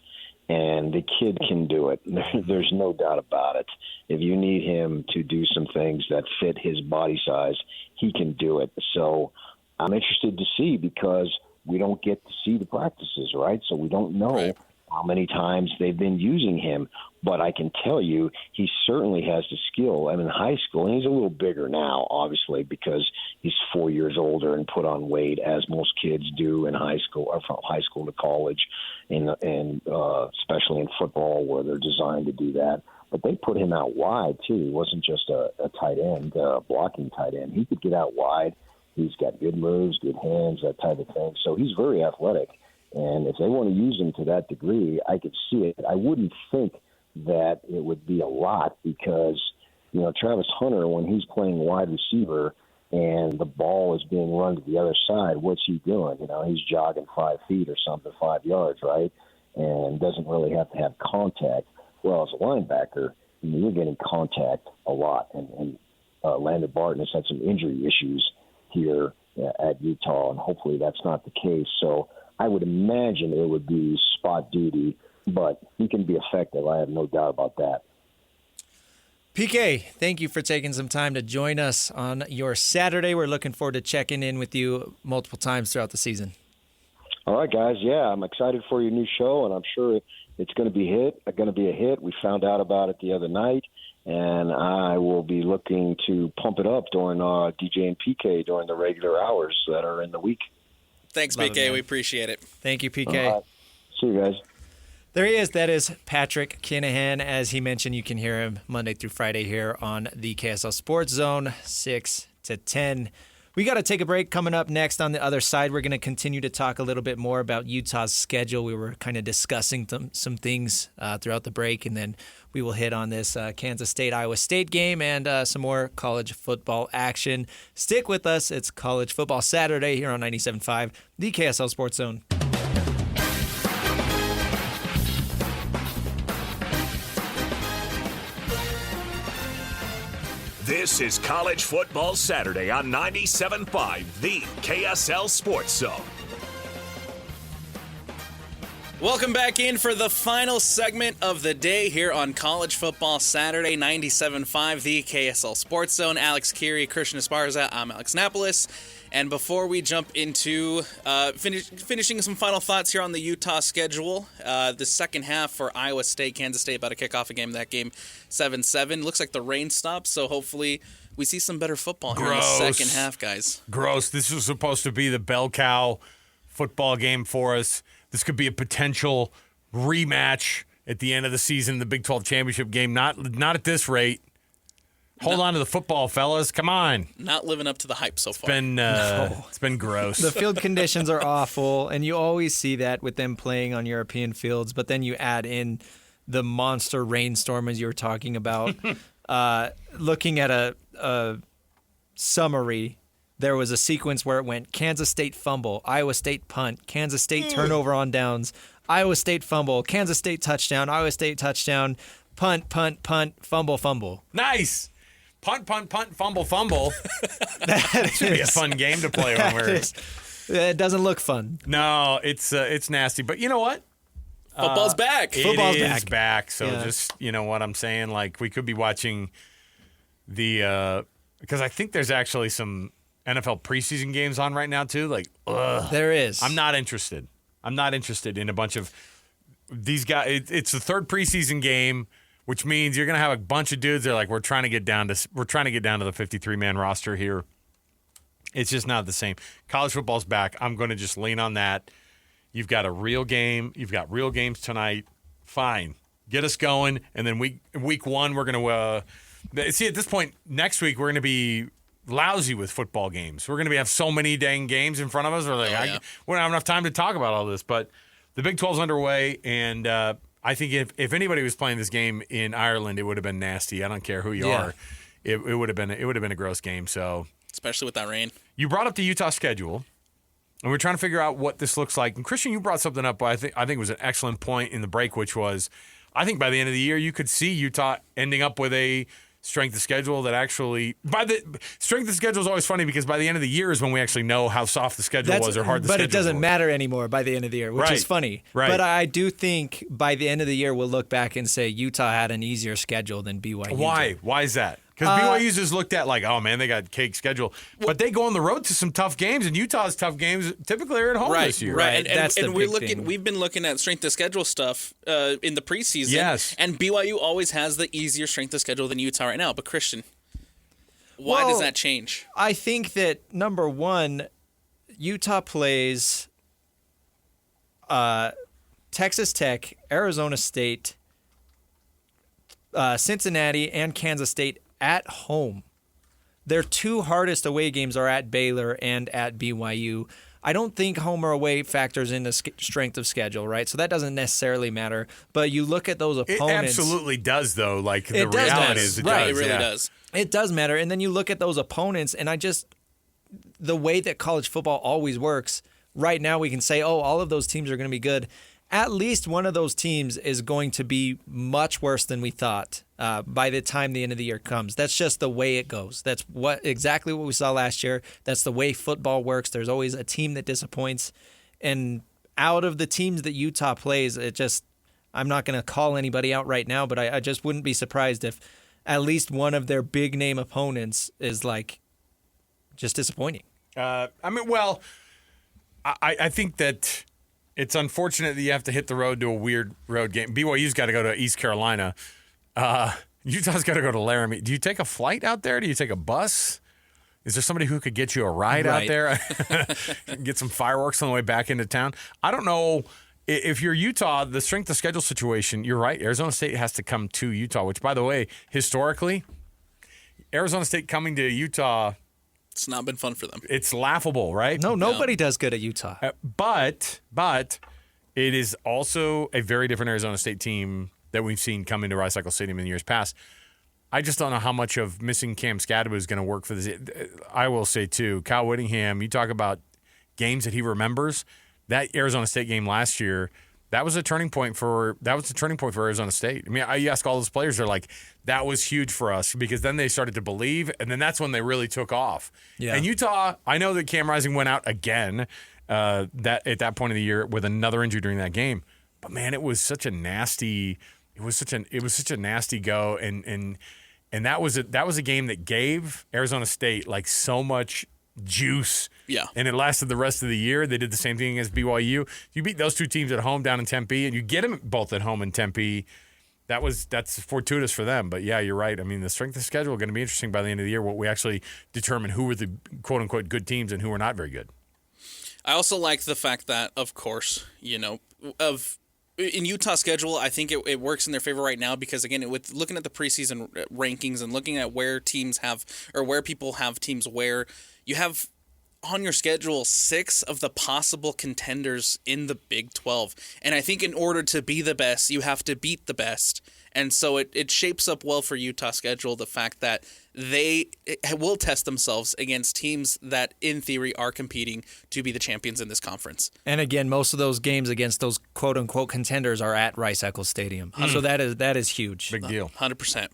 and the kid can do it. There's no doubt about it. If you need him to do some things that fit his body size, he can do it. So I'm interested to see because we don't get to see the practices, right? So we don't know how many times they've been using him. But I can tell you he certainly has the skill. And in high school, and he's a little bigger now, obviously, because he's 4 years older and put on weight, as most kids do in high school, or from high school to college, and especially in football where they're designed to do that. But they put him out wide, too. He wasn't just a tight end, blocking tight end. He could get out wide. He's got good moves, good hands, that type of thing. So he's very athletic. And if they want to use him to that degree, I could see it. I wouldn't think that it would be a lot because, Travis Hunter, when he's playing wide receiver and the ball is being run to the other side, what's he doing? He's jogging 5 feet or something, 5 yards, right? And doesn't really have to have contact. Well, as a linebacker, you're getting contact a lot. And Lander Barton has had some injury issues here at Utah, and hopefully that's not the case. So I would imagine it would be spot duty, but he can be effective. I have no doubt about that. PK, thank you for taking some time to join us on your Saturday. We're looking forward to checking in with you multiple times throughout the season. All right, guys. Yeah, I'm excited for your new show, and I'm sure it's going to be a hit. We found out about it the other night, and I will be looking to pump it up during DJ and PK during the regular hours that are in the week. Thanks, PK. We appreciate it. Thank you, PK. See you guys. There he is. That is Patrick Kinahan. As he mentioned, you can hear him Monday through Friday here on the KSL Sports Zone, 6 to 10. We got to take a break. Coming up next on the other side, we're going to continue to talk a little bit more about Utah's schedule. We were kind of discussing some things throughout the break, and then we will hit on this Kansas State-Iowa State game and some more college football action. Stick with us. It's College Football Saturday here on 97.5, the KSL Sports Zone. This is College Football Saturday on 97.5, the KSL Sports Zone. Welcome back in for the final segment of the day here on College Football Saturday, 97.5, the KSL Sports Zone. Alex Kirry, Christian Esparza, I'm Alex Napoles. And before we jump into finishing some final thoughts here on the Utah schedule, the second half for Iowa State, Kansas State about to kick off a game. That game 7-7. Looks like the rain stopped, so hopefully we see some better football here in the second half, guys. Gross. This was supposed to be the bell cow football game for us. This could be a potential rematch at the end of the season, the Big 12 championship game. Not at this rate. Hold on to the football, fellas. Come on. Not living up to the hype so far. It's been gross. The field conditions are awful, and you always see that with them playing on European fields, but then you add in the monster rainstorm as you were talking about. Looking at a summary, there was a sequence where it went Kansas State fumble, Iowa State punt, Kansas State turnover on downs, Iowa State fumble, Kansas State touchdown, Iowa State touchdown, punt, fumble, fumble. Nice. Punt, fumble. That should be a fun game to play when we're. It doesn't look fun. No, it's nasty. But you know what? Football's back. Football's back. So just, you know what I'm saying? Like, we could be watching the because I think there's actually some NFL preseason games on right now too. Like, there is. I'm not interested in a bunch of these guys. It's the third preseason game, which means you're gonna have a bunch of dudes that are like, we're trying to get down to the 53-man roster here. It's just not the same. College football's back. I'm going to just lean on that. You've got a real game. You've got real games tonight. Fine. Get us going. And then week one, we're going to see, at this point, next week, we're going to be lousy with football games. We're going to have so many dang games in front of us. We're like, we don't have enough time to talk about all this. But the Big 12's underway, and I think if anybody was playing this game in Ireland, it would have been nasty. I don't care who you are. It would have been a gross game. So, especially with that rain. You brought up the Utah schedule, and we're trying to figure out what this looks like. And Christian, you brought something up. I think it was an excellent point in the break, which was, I think by the end of the year, you could see Utah ending up with a strength of schedule that actually, strength of schedule is always funny because by the end of the year is when we actually know how soft the schedule was or hard the schedule was. But it doesn't matter anymore by the end of the year, which is funny. Right. But I do think by the end of the year, we'll look back and say Utah had an easier schedule than BYU. Why? Why is that? Because BYU's is looked at like, oh man, they got cake schedule, but they go on the road to some tough games, and Utah's tough games typically are at home this year. Right, and we've been looking at strength of schedule stuff in the preseason. Yes, and BYU always has the easier strength of schedule than Utah right now. But Christian, why does that change? I think that number one, Utah plays Texas Tech, Arizona State, Cincinnati, and Kansas State at home. Their two hardest away games are at Baylor and at BYU. I don't think home or away factors into strength of schedule, right? So that doesn't necessarily matter. But you look at those opponents. It absolutely does, though. Like, the reality is it does. It really does. It does matter. And then you look at those opponents, and the way that college football always works, right now we can say, all of those teams are going to be good. At least one of those teams is going to be much worse than we thought by the time the end of the year comes. That's just the way it goes. That's exactly what we saw last year. That's the way football works. There's always a team that disappoints. And out of the teams that Utah plays, I'm not going to call anybody out right now, but I just wouldn't be surprised if at least one of their big name opponents is like just disappointing. I think that it's unfortunate that you have to hit the road to a weird road game. BYU's got to go to East Carolina. Utah's got to go to Laramie. Do you take a flight out there? Do you take a bus? Is there somebody who could get you a ride out there? Get some fireworks on the way back into town? I don't know. If you're Utah, the strength of schedule situation, you're right. Arizona State has to come to Utah, which, by the way, historically, Arizona State coming to Utah, it's not been fun for them. It's laughable, right? No, nobody does good at Utah. But it is also a very different Arizona State team that we've seen come into Rice Cycle Stadium in years past. I just don't know how much of missing Cam Scadaba is going to work for this. I will say, too, Kyle Whittingham, you talk about games that he remembers. That Arizona State game last year, that was a turning point for Arizona State. I mean, you ask all those players, they're like, that was huge for us, because then they started to believe, and then that's when they really took off. Yeah. And Utah, I know that Cam Rising went out again at that point of the year with another injury during that game. But man, it was such a nasty go, and that was a game that gave Arizona State like so much juice. Yeah. And it lasted the rest of the year. They did the same thing against BYU. You beat those two teams at home down in Tempe, and you get them both at home in Tempe. That's fortuitous for them. But, yeah, you're right. I mean, the strength of schedule is going to be interesting by the end of the year, what we actually determine who were the quote-unquote good teams and who were not very good. I also like the fact that, of course, in Utah's schedule, I think it works in their favor right now because, again, with looking at the preseason rankings and looking at where teams have or where people have teams where you have on your schedule 6 of the possible contenders in the Big 12. And I think in order to be the best, you have to beat the best. And so it shapes up well for Utah's schedule, the fact that they will test themselves against teams that, in theory, are competing to be the champions in this conference. And again, most of those games against those quote-unquote contenders are at Rice-Eccles Stadium. So that is huge. Big deal. 100%.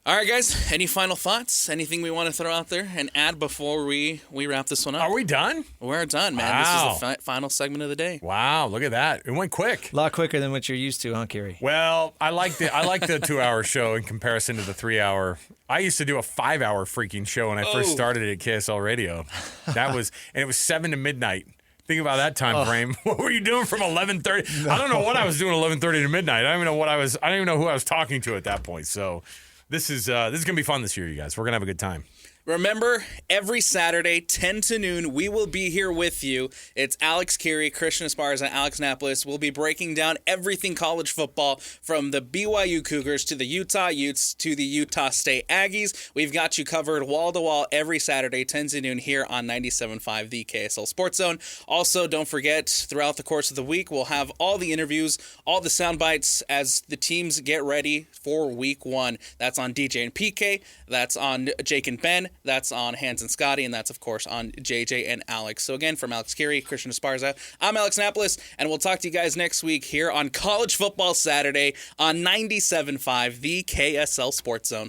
All right, guys, any final thoughts? Anything we want to throw out there and add before we wrap this one up? Are we done? We're done, man. Wow. This is the final segment of the day. Wow, look at that. It went quick. A lot quicker than what you're used to, huh, Kirry? Well, I like the 2-hour show in comparison to the 3-hour. I used to do a 5-hour freaking show when I first started at KSL Radio. And it was 7 to midnight. Think about that time frame. What were you doing from 11:30? I don't know what I was doing 11:30 to midnight. I don't even know I don't even know who I was talking to at that point. So this is going to be fun this year, you guys. We're going to have a good time. Remember, every Saturday, 10 to noon, we will be here with you. It's Alex Kirry, Christian Esparza, and Alex Napoles. We'll be breaking down everything college football from the BYU Cougars to the Utah Utes to the Utah State Aggies. We've got you covered wall-to-wall every Saturday, 10 to noon here on 97.5, the KSL Sports Zone. Also, don't forget, throughout the course of the week, we'll have all the interviews, all the sound bites as the teams get ready for Week 1. That's on DJ and PK. That's on Jake and Ben. That's on Hans and Scotty, and that's, of course, on JJ and Alex. So, again, from Alex Kirry, Christian Esparza, I'm Alex Napoles, and we'll talk to you guys next week here on College Football Saturday on 97.5, the KSL Sports Zone.